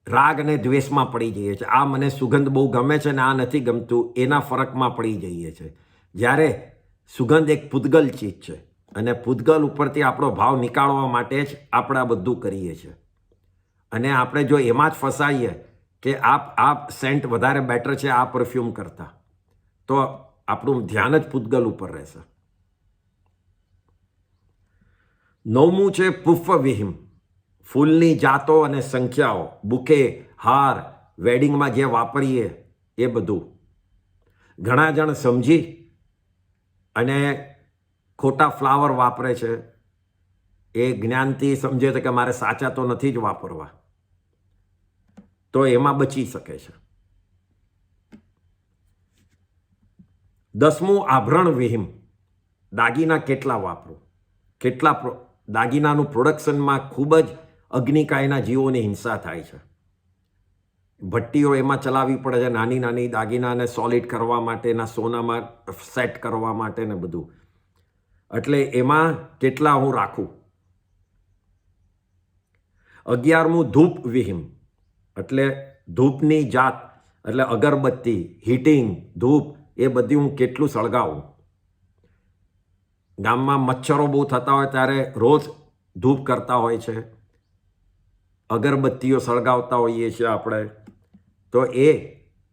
રાગ અને દ્વેષમાં પડી જઈએ છીએ. આ મને સુગંધ બહુ ગમે છે ને આ નથી ગમતું, એના ફરકમાં પડી જઈએ છીએ. જ્યારે સુગંધ એક પૂતગલ ચીજ છે અને પૂતગલ ઉપરથી આપણો ભાવ નીકાળવા માટે જ આપણે આ બધું કરીએ છીએ. અને આપણે જો એમાં જ ફસાઈએ કે આ સેન્ટ વધારે બેટર છે આ પરફ્યુમ કરતાં, તો આપણું ધ્યાન જ પૂતગલ ઉપર રહેશે. 9મું છે પુષ્પ વિહીમ, ફૂલની જાતો અને સંખ્યાઓ, બુકે, હાર, વેડિંગમાં જે વાપરીએ એ બધું. ઘણા જણ સમજી અને ખોટા ફ્લાવર વાપરે છે. એ જ્ઞાનથી સમજે છે કે મારે સાચા તો નથી જ વાપરવા, તો એમાં બચી શકે છે. 10મું આભરણ વિહીમ, દાગીના કેટલા વાપરું, દાગીનાનું પ્રોડક્શનમાં ખૂબ જ અગ્નિકાયના જીવોની હિંસા થાય છે. ભટ્ટીઓ એમાં ચલાવવી પડે છે નાની નાની દાગીનાને સોલિડ કરવા માટેના, સોનામાં સેટ કરવા માટે ને બધું. એટલે એમાં કેટલા હું રાખું. 11મું ધૂપ વિહીમ, એટલે ધૂપની જાત, એટલે અગરબત્તી, હીટિંગ, ધૂપ એ બધી હું કેટલું સળગાવું. ગામમાં મચ્છરો બહુ થતા હોય ત્યારે રોજ ધૂપ કરતા હોય છે, અગરબત્તીઓ સળગાવતા હોઈએ છીએ આપણે. તો એ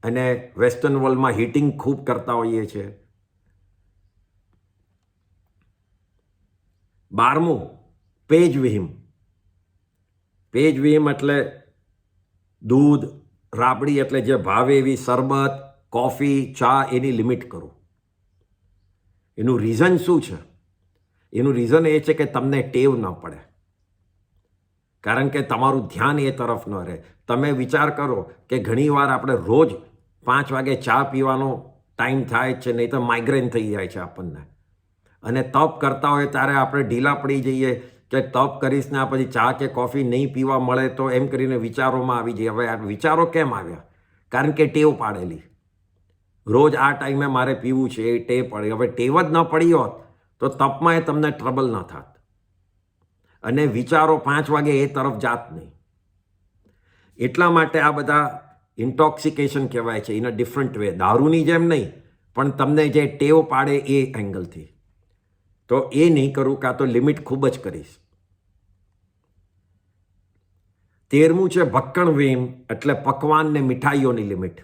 અને વેસ્ટર્ન વર્લ્ડમાં હીટિંગ ખૂબ કરતા હોઈએ છીએ. 12મું પેજ વિહીમ, પેજ વિહીમ એટલે દૂધ, રાબડી, એટલે જે ભાવે એવી શરબત, કોફી, ચા એની લિમિટ કરું. એનું રીઝન શું છે? એનું રીઝન એ છે કે તમને ટેવ ન પડે, કારણ કે તમારું ધ્યાન એ તરફ ન રહે. તમે વિચાર કરો કે ઘણીવાર આપણે રોજ 5 વાગે ચા પીવાનો ટાઈમ થાય છે, નહીં તો માઇગ્રેન થઈ જાય છે આપણને. અને તપ કરતા હોય ત્યારે આપણે ઢીલા પડી જઈએ કે તપ કરીશ ને પછી ચા કે કોફી નહીં પીવા મળે તો એમ કરીને વિચારોમાં આવી જઈએ. હવે આ વિચારો કેમ આવ્યા? કારણ કે ટેવ પાડેલી. રોજ આ ટાઈમે મારે પીવું છે એ ટેવ પડી. હવે ટેવ જ ન પડી હોત તો તપમાં એ તમને ટ્રબલ ન થાત અને વિચારો 5 વાગે એ તરફ જાત નહીં. એટલા માટે આ બધા ઇન્ટોક્સિકેશન કહેવાય છે, ઇન અ ડિફરન્ટ વે. દારૂની જેમ નહીં, પણ તમને જે ટેવ પાડે એ એંગલથી. તો એ નહીં કરું, કાં તો લિમિટ ખૂબ જ કરીશ. 13મું છે ભક્કણ વિહીમ, એટલે પકવાન ને મીઠાઈઓની લિમિટ.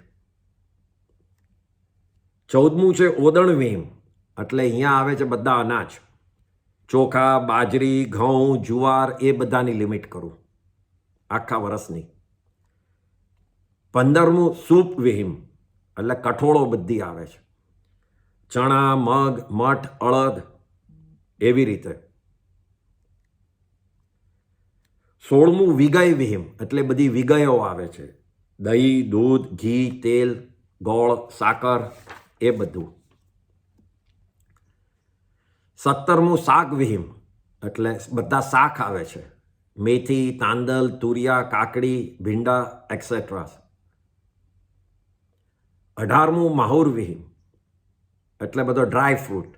14મું છે ઓદણ વિહીમ, એટલે અહીંયા આવે છે બધા અનાજ, ચોખા, બાજરી, ઘઉં, જુવાર, એ બધાની લિમિટ કરું આખા વર્ષની. 15મું સૂપ વિહીમ, એટલે કઠોળો બધી આવે છે, ચણા, મગ, મઠ, અડદ, એવી રીતે. 16મું વિગય વિહીમ, એટલે બધી વિગયો આવે છે, દહીં, દૂધ, ઘી, તેલ, ગોળ, સાકર, એ બધું. 17મું શાક વિહીમ, એટલે બધા શાક આવે છે, મેથી, તાંદલ, તુરિયા, કાકડી, ભીંડા, એક્સેટ્રા. 18મું માહુર વિહીમ, એટલે બધો ડ્રાય ફ્રૂટ,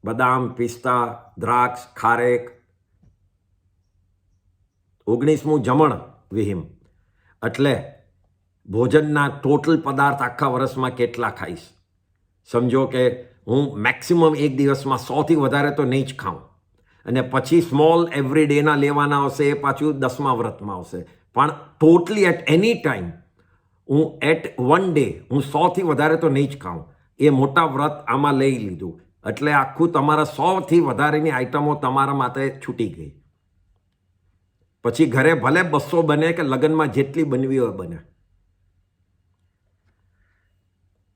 બદામ, પિસ્તા, દ્રાક્ષ, ખારેક. 19મું જમણ વિહીમ, એટલે ભોજનના ટોટલ પદાર્થ આખા વર્ષમાં કેટલા ખાઈશ. સમજો કે હું મેક્સિમમ એક દિવસમાં 100થી વધારે તો નહીં જ ખાઉં, અને પછી સ્મોલ એવરી ડેના લેવાના આવશે, એ પાછું 10મા વ્રતમાં આવશે. પણ ટોટલી એટ એની ટાઈમ હું એટ વન ડે હું 100થી વધારે તો નહીં જ ખાઉં. એ મોટા વ્રત આમાં લઈ લીધું, એટલે આખું તમારા 100થી વધારેની આઈટમો તમારા માટે છૂટી ગઈ. પછી ઘરે ભલે 200 બને કે લગ્નમાં જેટલી બનવી હોય બને.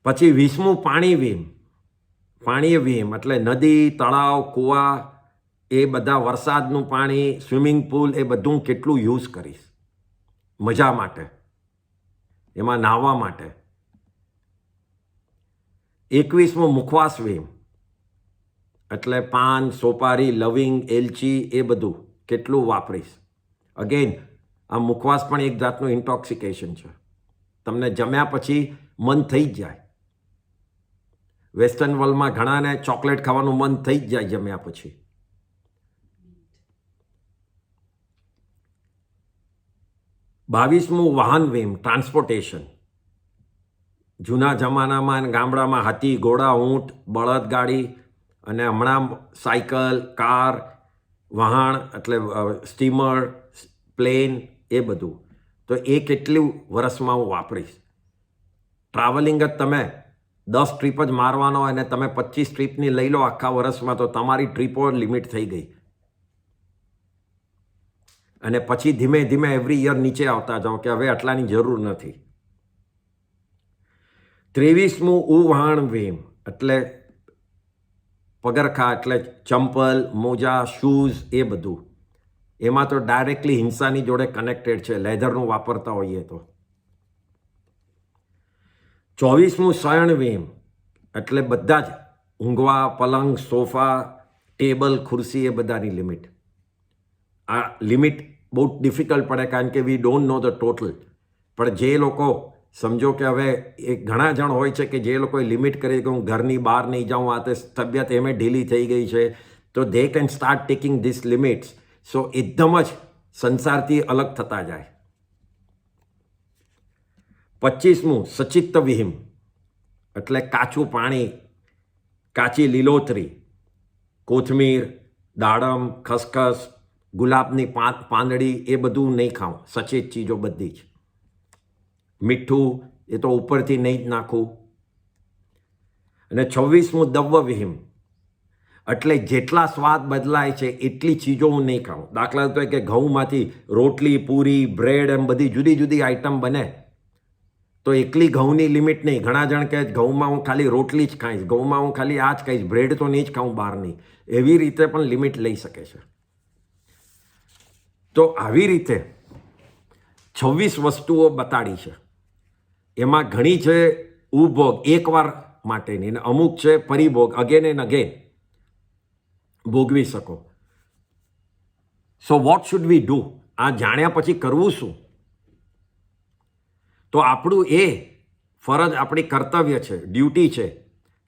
પછી 20મું પાણી વિહીમ. પાણીય વિહીમ એટલે નદી, તળાવ, કૂવા, એ બધા વરસાદનું પાણી, સ્વિમિંગ પુલ, એ બધું કેટલું યુઝ કરીશ મજા માટે, એમાં નાહવા માટે. 21મું મુખવાસ વિહીમ, એટલે પાન, સોપારી, લવિંગ, એલચી, એ બધું કેટલું વાપરીશ. અગેન આ મુખવાસ પણ એક જાતનું ઇન્ટોક્સિકેશન છે. તમને જમ્યા પછી મન થઈ જ જાય. વેસ્ટર્ન વર્લ્ડમાં ઘણાને ચોકલેટ ખાવાનું મન થઈ જ જાય જમ્યા પછી. 22મું વાહન વિહીમ, ટ્રાન્સપોર્ટેશન. જૂના જમાનામાં ગામડામાં હાથી, ઘોડા, ઊંટ, બળદગાડી, અને હમણાં સાયકલ, કાર, વહાણ એટલે સ્ટીમર, પ્લેન, એ બધું. તો એ કેટલું વર્ષમાં હું વાપરીશ. ટ્રાવેલિંગ જ તમે 10 ટ્રીપ જ મારવાનો હોય અને તમે 25 ટ્રીપની લઈ લો આખા વર્ષમાં, તો તમારી ટ્રીપો લિમિટ થઈ ગઈ. અને પછી ધીમે ધીમે એવરી યર નીચે આવતા જાઓ કે હવે આટલાની જરૂર નથી. 23મું ઉવાહણ વિહીમ, એટલે પગરખા, એટલે ચંપલ, મોજા, શૂઝ, એ બધું. એમાં તો ડાયરેક્ટલી હિંસાની જોડે કનેક્ટેડ છે, લેધરનું વાપરતા હોઈએ તો. 24મું શયન વિહીમ, એટલે બધા જ ઊંઘવા, પલંગ, સોફા, ટેબલ, ખુરશી, એ બધાની લિમિટ. આ લિમિટ બહુ ડિફિકલ્ટ પડે કારણ કે we don't know the total. પણ જે લોકો સમજો કે હવે એ ઘણા જણ હોય છે કે જે લોકોએ લિમિટ કરી કે હું ઘરની બહાર નહીં જાઉં, આ તે તબિયત એમ ઢીલી થઈ ગઈ છે, તો they can start taking this limits. So એકદમ જ સંસારથી અલગ થતા જાય. 25મું સચિત્ત વિહીમ, એટલે કાચું પાણી, કાચી લીલોતરી, કોથમીર, દાડમ, ખસખસ, ગુલાબની પાંદડી, એ બધું નહીં ખાઉં. સચેત ચીજો બધી જ. મીઠું એ તો ઉપરથી નહીં જ નાખવું. અને 26મું દવ્વ વિહીમ, એટલે જેટલા સ્વાદ બદલાય છે એટલી ચીજો હું નહીં ખાઉં. દાખલા તરીકે કે ઘઉંમાંથી રોટલી, પૂરી, બ્રેડ, એમ બધી જુદી જુદી આઈટમ બને, તો એકલી ઘઉંની લિમિટ નહીં. ઘણા જણ કહે ઘઉંમાં હું ખાલી રોટલી જ ખાઈશ, ઘઉંમાં હું ખાલી આ જ ખાઈશ, બ્રેડ તો નહીં જ ખાઉં બહારની. એવી રીતે પણ લિમિટ લઈ શકે છે. તો આવી રીતે 26 વસ્તુઓ બતાડી છે. એમાં ઘણી છે ઉપભોગ, એકવાર માટેની, અને અમુક છે પરિભોગ, અગેન એન્ડ અગેન ભોગવી શકો. So what should we do? આ જાણ્યા પછી કરવું શું? તો આપણું એ ફરજ, આપણી કર્તવ્ય છે, ડ્યુટી છે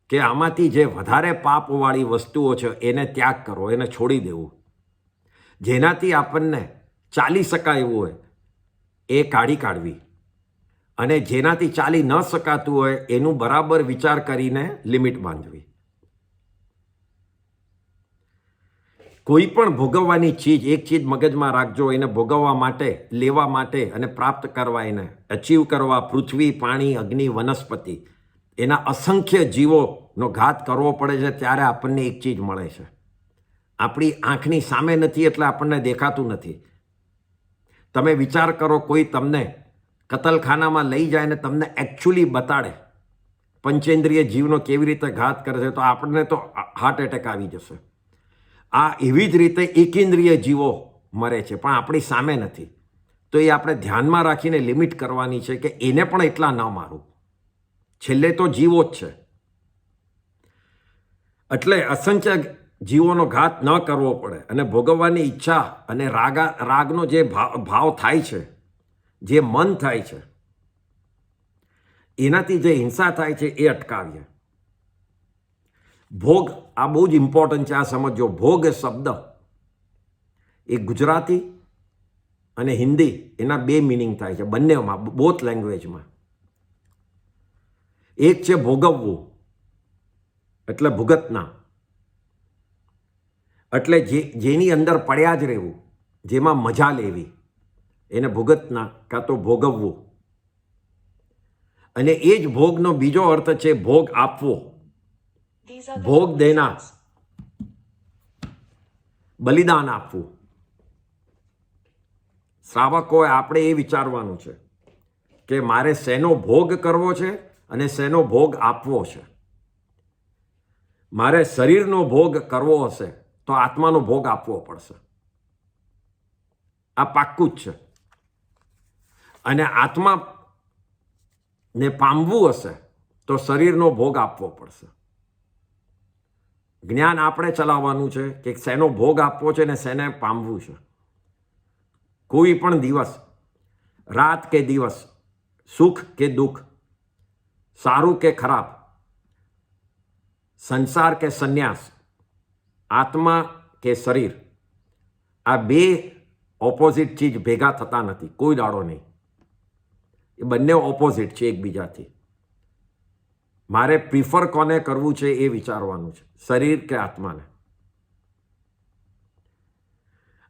કે આમાંથી જે વધારે પાપવાળી વસ્તુઓ છે એને ત્યાગ કરવો, એને છોડી દેવું. જેનાથી આપણને ચાલી શકાય એવું હોય એ કાઢવી, અને જેનાથી ચાલી ન શકાતું હોય એનું બરાબર વિચાર કરીને લિમિટ બાંધવી. કોઈ પણ ભોગવવાની ચીજ, એક ચીજ મગજમાં રાખજો, એને ભોગવવા માટે, લેવા માટે અને પ્રાપ્ત કરવા, એને અચીવ કરવા, પૃથ્વી, પાણી, અગ્નિ, વનસ્પતિ, એના અસંખ્ય જીવોનો ઘાત કરવો પડે છે, ત્યારે આપણને એક ચીજ મળે છે. આપણી આંખની સામે નથી એટલે આપણને દેખાતું નથી. તમે વિચાર કરો, કોઈ તમને કતલખાનામાં લઈ જાય ને તમને એકચ્યુઅલી બતાડે પંચેન્દ્રિય જીવનો કેવી રીતે ઘાત કરે છે, તો આપણને તો હાર્ટ એટેક આવી જશે. આ એવી જ રીતે એકેન્દ્રિય જીવો મરે છે, પણ આપણી સામે નથી. તો એ આપણે ધ્યાનમાં રાખીને લિમિટ કરવાની છે કે એને પણ એટલા ન મારું. છેલ્લે તો જીવો જ છે. એટલે અસંખ્ય જીવોનો ઘાત ન કરવો પડે, અને ભોગવવાની ઈચ્છા અને રાગનો જે ભાવ થાય છે, જે મન થાય છે, એનાથી જે હિંસા થાય છે એ અટકાવીએ. ભોગ, આ બહુ જ ઇમ્પોર્ટન્ટ છે, આ સમજો. ભોગ શબ્દ એ ગુજરાતી અને હિન્દી એના બે મિનિંગ થાય છે, બંનેમાં, બોથ લેંગ્વેજમાં. એક છે ભોગવવું, એટલે ભુગતના, એટલે જેની અંદર પડ્યા જ રહેવું, જેમાં મજા લેવી, એને ભુગતના કાં તો ભોગવવું. અને એ જ ભોગનો બીજો અર્થ છે ભોગ આપવો, ભોગ દેના, બલિદાન આપવું. શ્રાવકોએ આપણે એ વિચારવાનું છે કે મારે શેનો ભોગ કરવો છે અને શેનો ભોગ આપવો છે. મારે શરીરનો ભોગ કરવો હશે તો આત્માનો ભોગ આપવો પડશે. આ પાક્કું જ છે. અને આત્માને પામવું હશે તો શરીરનો ભોગ આપવો પડશે. જ્ઞાન આપણે ચલાવવાનું છે કે શેનો ભોગ આપવો છે ને શેને પામવું છે. કોઈ પણ દિવસ, રાત કે દિવસ, સુખ કે દુઃખ, સારું કે ખરાબ, સંસાર કે સંન્યાસ, આત્મા કે શરીર, આ બે ઓપોઝિટ ચીજ ભેગા થતા નથી, કોઈ દાડો નહીં. એ બંને ઓપોઝિટ છે એકબીજાથી. મારે પ્રિફર કોને કરવું છે એ વિચારવાનું છે, શરીર કે આત્માને.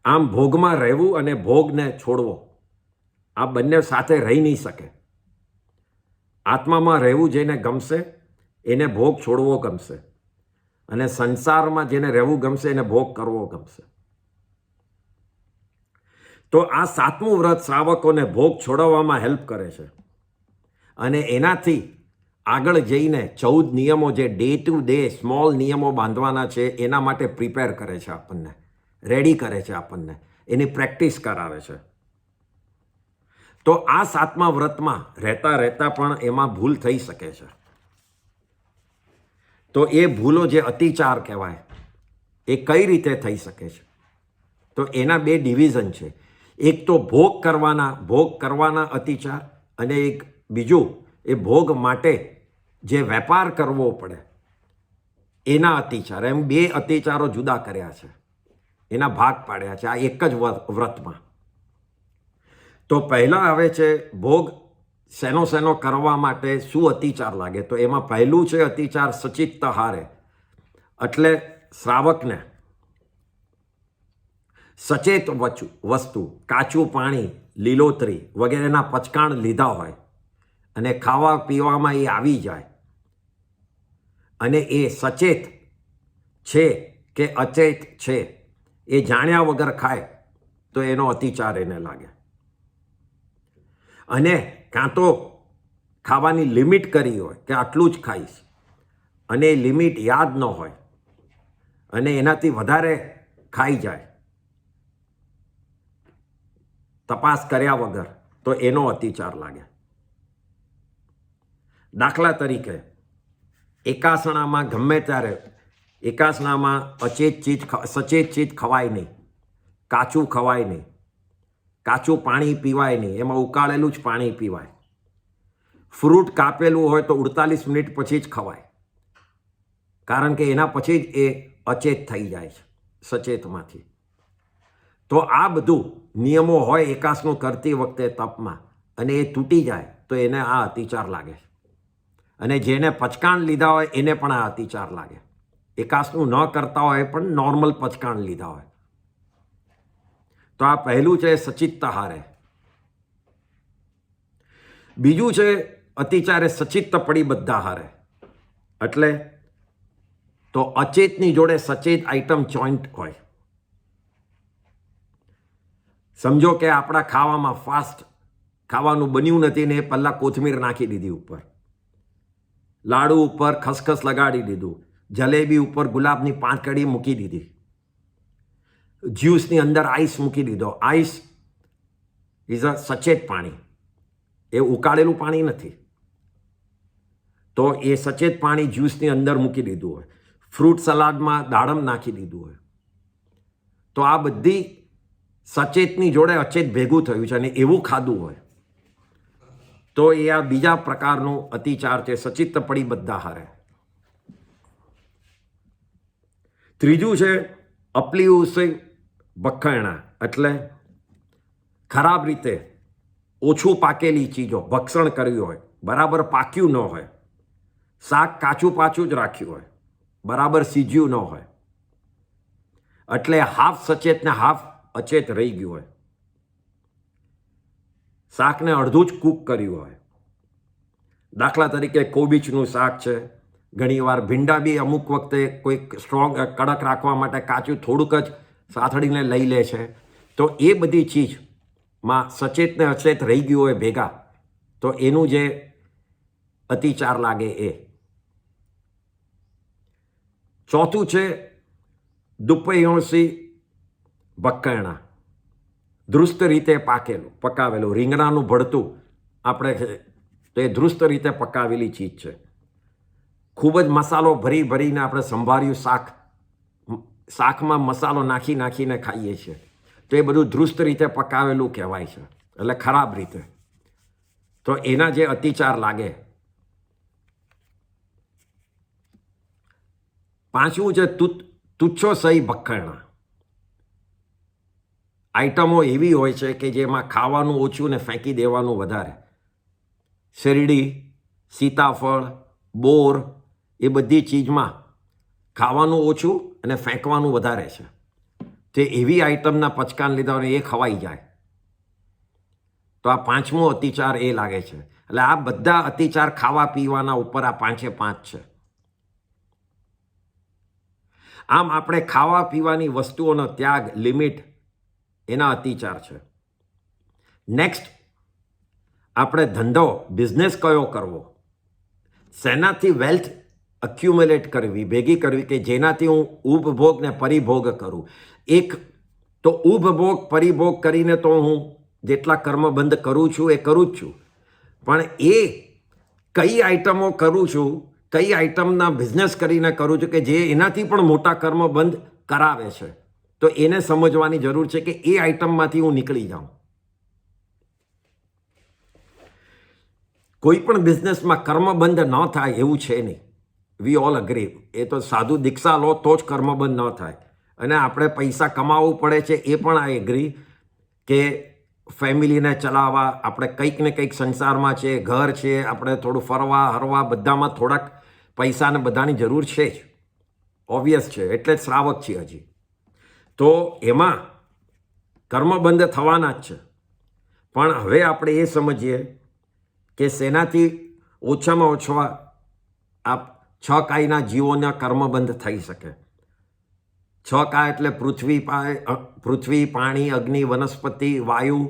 આમ ભોગમાં રહેવું અને ભોગને છોડવો, આ બંને સાથે રહી નહીં શકે. આત્મામાં રહેવું જેને ગમશે એને ભોગ છોડવો ગમશે, અને સંસારમાં જેને રહેવું ગમશે એને ભોગ કરવો ગમશે. તો આ 7મું વ્રત શ્રાવકોને ભોગ છોડવામાં હેલ્પ કરે છે. અને એનાથી આગળ જઈને 14 નિયમો, જે ડે ટુ ડે સ્મોલ નિયમો બાંધવાના છે, એના માટે પ્રિપેર કરે છે આપણને, રેડી કરે છે આપણને, એની પ્રેક્ટિસ કરાવે છે. તો આ 7મા વ્રતમાં રહેતા રહેતા પણ એમાં ભૂલ થઈ શકે છે. તો એ ભૂલો જે અતિચાર કહેવાય, એ કઈ રીતે થઈ શકે છે? તો એના બે ડિવિઝન છે. એક તો ભોગ કરવાના અતિચાર, અને એક બીજું એ ભોગ માટે જે વેપાર કરવો પડે એના અતિચાર. એમ બે અતિચારો જુદા કર્યા છે, એના ભાગ પાડ્યા છે આ એક જ વ્રતમાં. તો પહેલા આવે છે ભોગ શેનો કરવા માટે શું અતિચાર લાગે. તો એમાં પહેલું છે અતિચાર સચિત્ત હારે, એટલે શ્રાવકને સચેત વસ્તુ, કાચું પાણી, લીલોતરી વગેરેના પચકાણ લીધા હોય અને ખાવા પીવામાં એ આવી જાય, અને એ સચેત છે કે અચેત છે એ જાણ્યા વગર ખાય તો એનો અતિચાર એને લાગે. અને કાં તો ખાવાની લિમિટ કરી હોય કે આટલું જ ખાઈશ, અને એ લિમિટ યાદ ન હોય અને એનાથી વધારે ખાઈ જાય તપાસ કર્યા વગર, તો એનો અતિચાર લાગે. દાખલા તરીકે એકાસણામાં ગમે ત્યારે એકાસણામાં સચેત ચીજ ખવાય નહીં, કાચું ખવાય નહીં, કાચું પાણી પીવાય નહીં, એમાં ઉકાળેલું જ પાણી પીવાય. ફ્રૂટ કાપેલું હોય તો 48 મિનિટ પછી જ ખવાય, કારણ કે એના પછી જ એ અચેત થઈ જાય છે સચેતમાંથી. તો આ બધું નિયમો હોય એકાસનું કરતી વખતે તપમાં, અને એ તૂટી જાય તો એને આ અતિચાર લાગે. અને જેને પચકાણ લીધા હોય એને પણ આ અતિચાર લાગે. એકાસનું ન કરતા હોય પણ નોર્મલ પચકાણ લીધા હોય. તો આ પહેલું છે સચિત્ત હારે. બીજું છે અતિચારે સચિત્ત પડી બધા હારે, એટલે તો અચેતની જોડે સચેત આઈટમ જોઈન્ટ હોય. સમજો કે આપણા ખાવામાં ફાસ્ટ ખાવાનું બન્યું નથી ને એ પહેલાં કોથમીર નાખી દીધી ઉપર, લાડુ ઉપર ખસખસ લગાડી દીધું, જલેબી ઉપર ગુલાબની પાંખડી મૂકી દીધી, જ્યુસની અંદર આઈસ મૂકી દીધો. આઈસ ઇઝ અ સચેત પાણી, એ ઉકાળેલું પાણી નથી. તો એ સચેત પાણી જ્યુસની અંદર મૂકી દીધું હોય, ફ્રૂટ સલાડમાં દાડમ નાખી દીધું હોય. તો આ બધી સચેતની જોડે અચેત ભેગું થયું છે અને એવું ખાધું હોય તો એ આ બીજા પ્રકારનું અતિચાર છે, સચિત્ત પડી બધા હારે. ત્રીજું છે અપ્લિયુસી ભક્ષણા, એટલે ખરાબ રીતે ઓછું પાકેલી ચીજો ભક્ષણ કર્યું હોય, બરાબર પાક્યું ન હોય, શાક કાચું પાછું જ રાખ્યું હોય, બરાબર સીજ્યું ન હોય, એટલે હાફ સચેત ને હાફ અચેત રહી ગયું હોય, શાકને અડધું જ કૂક કર્યું હોય. દાખલા તરીકે કોબીજનું શાક છે, ઘણીવાર ભીંડા બી અમુક વખતે કોઈક સ્ટ્રોંગ કડક રાખવા માટે કાચું થોડુંક જ સાથળીને લઈ લે છે. તો એ બધી ચીજમાં સચેત ને અચેત રહી ગયું હોય ભેગા, તો એનું જે અતિચાર લાગે એ. ચોથું છે દુપયોસી ભક્ષણા, દૃષ્ટ રીતે પકાવેલું. રીંગણાનું ભળતું આપણે તો એ દૃષ્ટ રીતે પકાવેલી ચીજ છે. ખૂબ જ મસાલો ભરીને આપણે સંભાર્યું શાકમાં મસાલો નાખીને ખાઈએ છીએ, તો એ બધું દૃષ્ટ રીતે પકાવેલું કહેવાય છે, એટલે ખરાબ રીતે. તો એના જે અતિચાર લાગે. પાંચમું છે તુચ્છો સહી ભક્ષણા. આઈટમો એવી હોય છે કે જેમાં ખાવાનું ઓછું ને ફેંકી દેવાનું વધારે. શેરડી, સીતાફળ, બોર, એ બધી ચીજમાં ખાવાનું ઓછું અને ફેંકવાનું વધારે છે. તે એવી આઈટમના પચકાન લીધા એ ખવાઈ જાય. તો આ પાંચમો અતિચાર એ લાગે છે. એટલે આ બધા અતિચાર ખાવા પીવાના ઉપર આ 5 એ 5 છે. આમ આપણે ખાવા પીવાની વસ્તુઓનો ત્યાગ, લિમિટ, એના અતિચાર છે. નેક્સ્ટ, આપણે ધંધો, બિઝનેસ કયો કરવો, શેનાથી વેલ્થ અક્યુમ્યુલેટ કરવી, ભેગી કરવી, કે જેનાથી હું ઉપભોગ ને પરિભોગ કરું. એક તો ઉપભોગ પરિભોગ કરીને તો હું જેટલા કર્મબંધ કરું છું એ કરું જ છું, પણ એ કઈ આઈટમો કરું છું, કઈ આઈટમના બિઝનેસ કરીને કરું છું કે જે એનાથી પણ મોટા કર્મબંધ કરાવે છે. તો એને સમજવાની જરૂર છે કે એ આઈટમમાંથી હું નીકળી જાઉં. કોઈ પણ બિઝનેસમાં કર્મબંધ ન થાય એવું છે નહીં. We all agree. એ તો સાધુ દીક્ષા લો તો જ કર્મબંધ ન થાય. અને આપણે પૈસા કમાવવું પડે છે એ પણ આ એગ્રી, કે ફેમિલીને ચલાવવા, આપણે કંઈક ને કંઈક સંસારમાં છે, ઘર છે, આપણે થોડું ફરવા હરવા બધામાં થોડાક પૈસાને બધાની જરૂર છે જ, ઓબ્વિયસ છે, એટલે જ શ્રાવક છે હજી. તો એમાં કર્મબંધ થવાના જ છે. પણ હવે આપણે એ સમજીએ કે શેનાથી ઓછામાં ઓછા આ 6 કાયના જીવોના કર્મબંધ થઈ શકે. 6 કાય એટલે પૃથ્વી, પાણી, અગ્નિ, વનસ્પતિ, વાયુ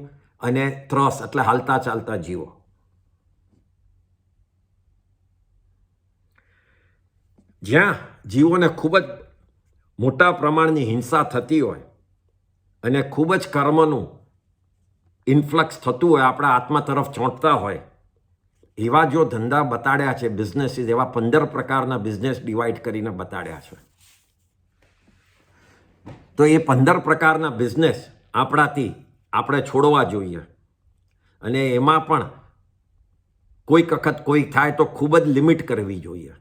અને ત્રસ એટલે હાલતા ચાલતા જીવો. જ્યાં જીવોને ખૂબ જ મોટા પ્રમાણની હિંસા થતી હોય અને ખૂબ જ કર્મનું ઇન્ફ્લક્સ થતું હોય, આપણા આત્મા તરફ ચોંટતા હોય, એવા જો ધંધા બતાડ્યા છે, બિઝનેસીસ, એવા 15 પ્રકારના બિઝનેસ ડિવાઈડ કરીને બતાડ્યા છે. તો એ 15 પ્રકારના બિઝનેસ આપણે છોડવા જોઈએ. અને એમાં પણ કોઈક વખત કોઈ થાય તો ખૂબ જ લિમિટ કરવી જોઈએ.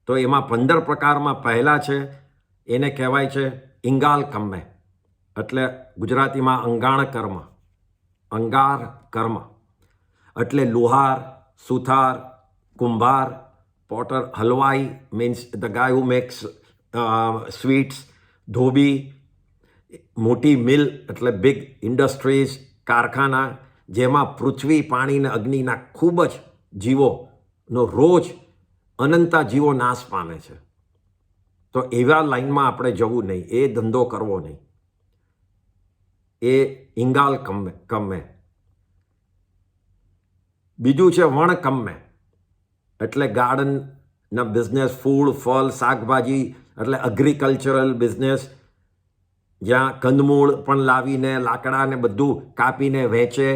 તો એમાં 15 પ્રકારમાં પહેલા છે, એને કહેવાય છે ઇંગાલ કમ્મે, એટલે ગુજરાતીમાં અંગાર કર્મ, એટલે લુહાર, સુથાર, કુંભાર, potter, halwai means the guy who makes sweets, ધોબી, મોટી મિલ એટલે બિગ ઇન્ડસ્ટ્રીઝ, કારખાના, જેમાં પૃથ્વી, પાણી અને અગ્નિના ખૂબ જ જીવોનો રોજ અનંતા જીવો નાશ પામે છે. તો એવા લાઈનમાં આપણે જવું નહીં, એ ધંધો કરવો નહીં. એ ઇંગાલ કમ્મે. બીજું છે વણ કમ્મે, એટલે ગાર્ડનના બિઝનેસ, ફૂલ, ફળ, શાકભાજી, એટલે એગ્રીકલ્ચરલ બિઝનેસ, જ્યાં કંદમૂળ પણ લાવીને લાકડાને બધું કાપીને વેચે,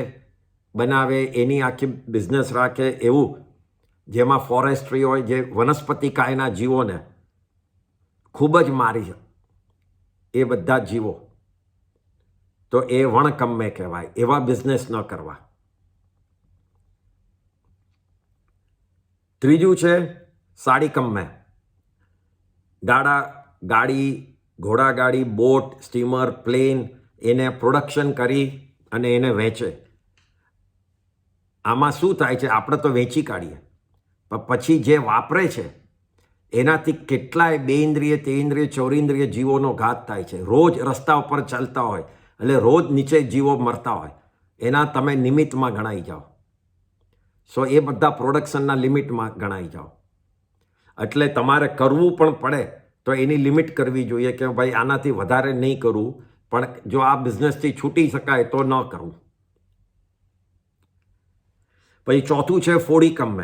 બનાવે, એની આખી બિઝનેસ રાખે, એવું જેમાં ફોરેસ્ટ્રી હોય, જે વનસ્પતિ કાયના જીવોને ખૂબ જ મારી છે એ બધા જીવો, તો એ વણકમ્મે કહેવાય. એવા બિઝનેસ ન કરવા. ત્રીજું છે સાડી કમ ગાડી, ઘોડાગાડી, બોટ, સ્ટીમર, પ્લેન એને પ્રોડક્શન કરી અને એને વેચે. આમાં શું થાય છે, આપણે તો વેચી કાઢીએ પણ પછી જે વાપરે છે એનાથી કેટલાય બેઇન્દ્રિય, તેઇન્દ્રિય, ચોરીન્દ્રિય જીવોનો ઘાત થાય છે. રોજ રસ્તા ઉપર ચાલતા હોય એટલે રોજ નીચે જીવો મરતા હોય, એના તમે નિમિત્તમાં ગણાઈ જાઓ. સો એ બધા પ્રોડક્શનના લિમિટમાં ગણાઈ જાઓ. એટલે તમારે કરવું પણ પડે તો એની લિમિટ કરવી જોઈએ કે ભાઈ આનાથી વધારે નહીં કરવું, પણ જો આ બિઝનેસથી છૂટી શકાય તો ન કરવું. પછી ચોથું છે ફોડી કમ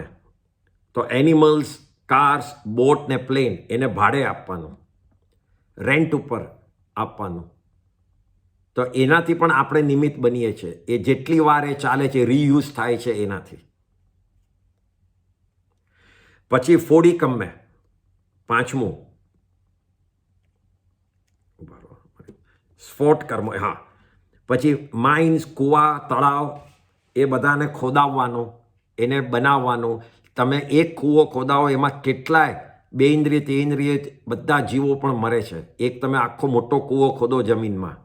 તો એનિમલ્સ, કાર્સ, બોટ ને પ્લેન એને ભાડે આપવાનું, રેન્ટ ઉપર આપવાનું. તો એનાથી પણ આપણે નિમિત્ત બનીએ છીએ. એ જેટલી વાર એ ચાલે છે રીયુઝ થાય છે એનાથી. પછી ફોડી કમ પાંચમું સ્ફોટ કર્મ. હા, પછી માઇન્સ, કૂવા, તળાવ એ બધાને ખોદાવવાનું, એને બનાવવાનું. તમે એક કૂવો ખોદાવો એમાં કેટલાય બેઇન્દ્રિય, તેઇન્દ્રિય બધા જીવો પણ મરે છે. એક તમે આખો મોટો કૂવો ખોદો જમીનમાં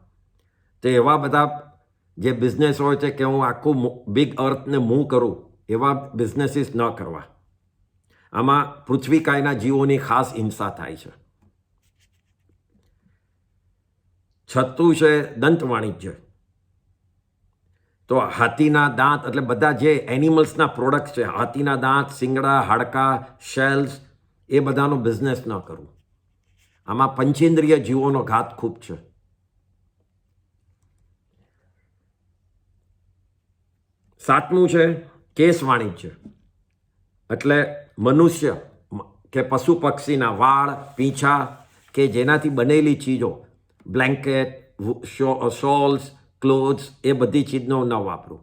તો એવા બધા જે બિઝનેસ હોય છે કે હું આખું બિગ અર્થને મૂવ કરું, એવા બિઝનેસીસ ન કરવા. આમાં પૃથ્વીકાયના જીવોની ખાસ હિંસા થાય છે. છઠ્ઠું છે દંત વાણિજ્ય. તો હાથીના દાંત એટલે બધા જે એનિમલ્સના પ્રોડક્ટ છે, હાથીના દાંત, શિંગડા, હાડકાં, શેલ્સ એ બધાનો બિઝનેસ ન કરવું. આમાં પંચેન્દ્રિય જીવોનો ઘાત ખૂબ છે. સાતમું છે કેસ વાણિજ્ય. એટલે મનુષ્ય કે પશુ પક્ષીના વાળ, પીંછા કે જેનાથી બનેલી ચીજો, બ્લેન્કેટ, શોલ્સ, ક્લોથ્સ એ બધી ચીજનો ન વાપરું.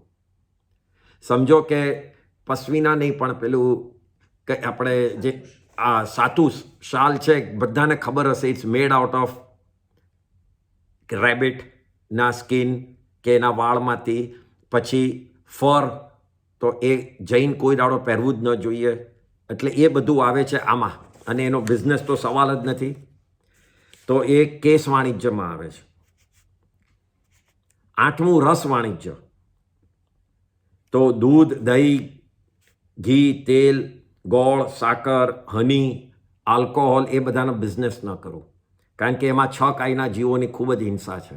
સમજો કે પશ્મિના નહીં પણ પેલું કે આપણે જે આ સાતું શાલ છે બધાને ખબર હશે, ઇટ્સ મેડ આઉટ ઓફ રેબિટના સ્કિન કે એના વાળમાંથી. પછી ફર તો એ જૈન કોઈ દાડો પહેરવું જ ન જોઈએ. એટલે એ બધું આવે છે આમાં, અને એનો બિઝનેસ તો સવાલ જ નથી. તો એ કેસ વાણિજ્યમાં આવે છે. આઠમું રસ વાણિજ્ય. તો દૂધ, દહીં, ઘી, તેલ, ગોળ, સાકર, હની, આલ્કોહોલ એ બધાનો બિઝનેસ ન કરવું, કારણ કે એમાં 6 કાયના જીવોની ખૂબ જ હિંસા છે.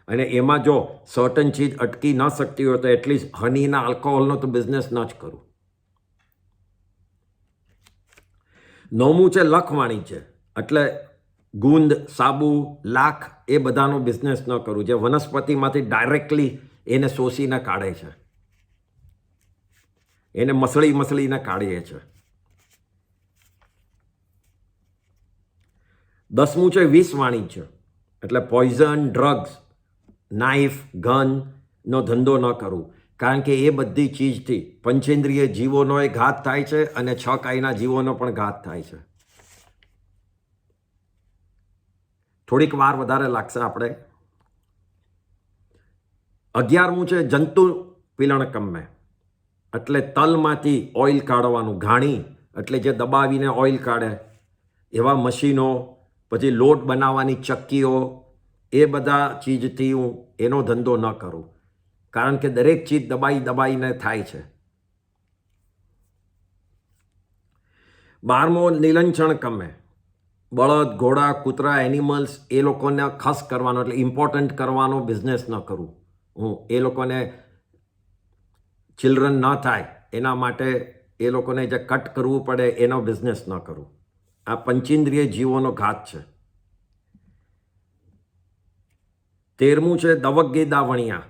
અને એમાં જો સર્ટન ચીજ અટકી ન શકતી હોય તો એટલીસ્ટ હનીના, આલ્કોહોલનો તો બિઝનેસ ન જ કરવું. નવમું છે લખ વાણિજ્ય. એટલે ગુંદ, સાબુ, લાખ એ બધાનો બિઝનેસ ન કરવું, જે વનસ્પતિમાંથી ડાયરેક્ટલી એને શોષીને કાઢે છે, એને મસળીને કાઢીએ છે. 10મું છે વિષ વાણિજ્ય. એટલે પોઈઝન, ડ્રગ્સ, નાઇફ, ગનનો ધંધો ન કરવું, કારણ કે એ બધી ચીજથી પંચેન્દ્રિય જીવોનો એ ઘાત થાય છે અને 6 કાયના જીવોનો પણ ઘાત થાય છે. થોડીક વાર વધારે લાગશે આપણે. 11મું છે જંતુ પીલણકમ. એટલે તલમાંથી ઓઇલ કાઢવાનું, ઘાણી એટલે જે દબાવીને ઓઇલ કાઢે એવા મશીનો, પછી લોટ બનાવવાની ચક્કીઓ, એ બધા ચીજથી હું એનો ધંધો ન કરું, કારણ કે દરેક ચીજ દબાઈને થાય છે. 12મો નીલંચણ કમે. બળદ, ઘોડા, કૂતરા, એનિમલ્સ એ લોકોને ખસ કરવાનો, એટલે ઇમ્પોર્ટન્ટ કરવાનો બિઝનેસ ન કરું હું. એ લોકોને ચિલ્ડ્રન ન થાય એના માટે એ લોકોને જે કટ કરવું પડે એનો બિઝનેસ ન કરું. આ પંચેન્દ્રિય જીવોનો ઘાત છે. 13મું છે દવગેદા વણિયા.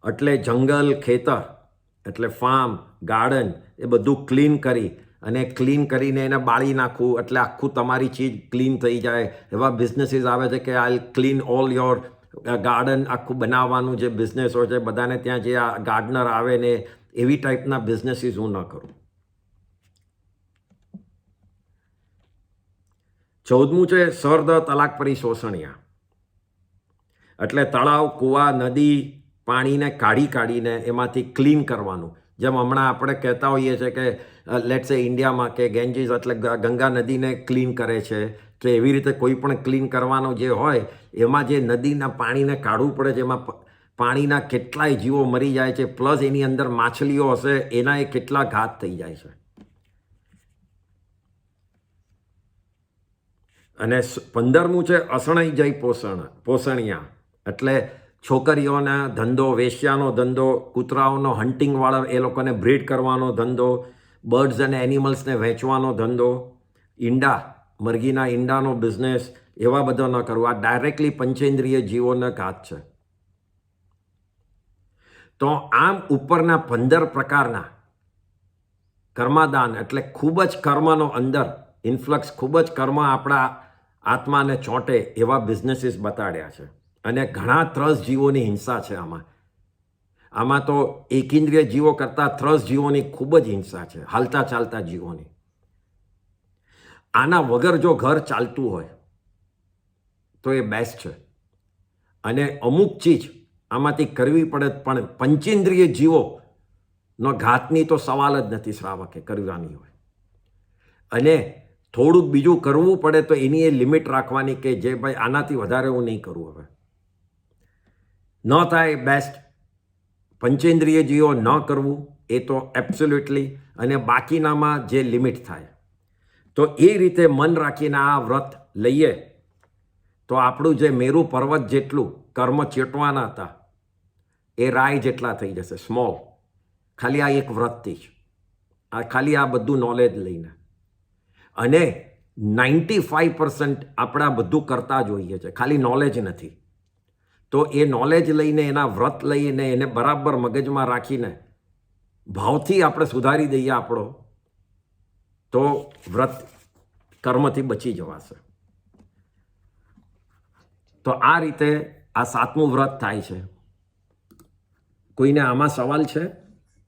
એટલે જંગલ, ખેતર એટલે ફાર્મ, ગાર્ડન એ બધું ક્લીન કરી અને ક્લીન કરીને એને બાળી નાખવું, એટલે આખું તમારી ચીજ ક્લીન થઈ જાય. એવા બિઝનેસીસ આવે છે કે I clean all your garden, આખું બનાવવાનું જે બિઝનેસ હોય છે બધાને ત્યાં જે આ ગાર્ડનર આવે ને એવી ટાઈપના બિઝનેસીસ હું ન કરું. 14મું છે સર્દ તલાક પરી શોષણિયા. એટલે તળાવ, કૂવા, નદી પાણીને કાઢીને એમાંથી ક્લીન કરવાનું. જેમ હમણાં આપણે કહેતા હોઈએ છીએ કે લેટ્સ સે ઇન્ડિયામાં કે ગેન્જીસ એટલે ગંગા નદીને ક્લીન કરે છે, તો એવી રીતે કોઈ પણ ક્લીન કરવાનો જે હોય એમાં જે નદીના પાણીને કાઢવું પડે છે, એમાં પાણીના કેટલાય જીવો મરી જાય છે, પ્લસ એની અંદર માછલીઓ હશે એના એ કેટલા ઘાત થઈ જાય છે. અને 15મું છે અસણાઈ જઈ પોષણિયા, એટલે છોકરીઓના ધંધો, વેશ્યાનો ધંધો, કૂતરાઓનો હન્ટિંગવાળા એ લોકોને બ્રીડ કરવાનો ધંધો, બર્ડ્સ અને એનિમલ્સને વેચવાનો ધંધો, ઈંડા, મરઘીના ઈંડાનો બિઝનેસ, એવા બધા ન કરવું. આ ડાયરેક્ટલી પંચેન્દ્રિય જીવોના ઘાત છે. તો આમ ઉપરના 15 પ્રકારના કર્માદાન એટલે ખૂબ જ કર્મનો અંદર ઇન્ફ્લક્સ, ખૂબ જ કર્મ આપણા આત્માને ચોંટે એવા બિઝનેસીસ બતાડ્યા છે. અને ઘણા ત્રસ જીવોની હિંસા છે આમાં તો એકેન્દ્રિય જીવો કરતાં ત્રસ જીવોની ખૂબ જ હિંસા છે, હાલતા ચાલતા જીવોની. આના વગર જો ઘર ચાલતું હોય તો એ બેસ્ટ છે. અને અમુક ચીજ આમાંથી કરવી પડે, પણ પંચેન્દ્રિય જીવોનો ઘાતની તો સવાલ જ નથી શ્રાવકે કરવાની હોય. અને થોડુંક બીજું કરવું પડે તો એની એ લિમિટ રાખવાની કે જે ભાઈ આનાથી વધારે હું નહીં કરું. હવે ન થાય બેસ્ટ, પંચેન્દ્રિય જીવો ન કરવું એ તો એબ્સોલ્યુટલી, અને બાકીનામાં જે લિમિટ થાય. તો એ રીતે મન રાખીને આ વ્રત લઈએ તો આપણું જે મેરુ પર્વત જેટલું કર્મ ચેટવાના હતા એ રાય જેટલા થઈ જશે, સ્મોલ, ખાલી આ એક વ્રતથી જ, ખાલી આ બધું નોલેજ લઈને. અને 95% આપણે આ બધું કરતા જ હોઈએ છીએ, ખાલી નોલેજ નથી. તો એ નોલેજ લઈને, એના વ્રત લઈને, એને બરાબર મગજમાં રાખીને ભાવથી આપણે સુધારી દઈએ આપણો, તો વ્રત કર્મથી બચી જવાશે. તો આ રીતે આ 7મું વ્રત થાય છે. કોઈને આમાં સવાલ છે?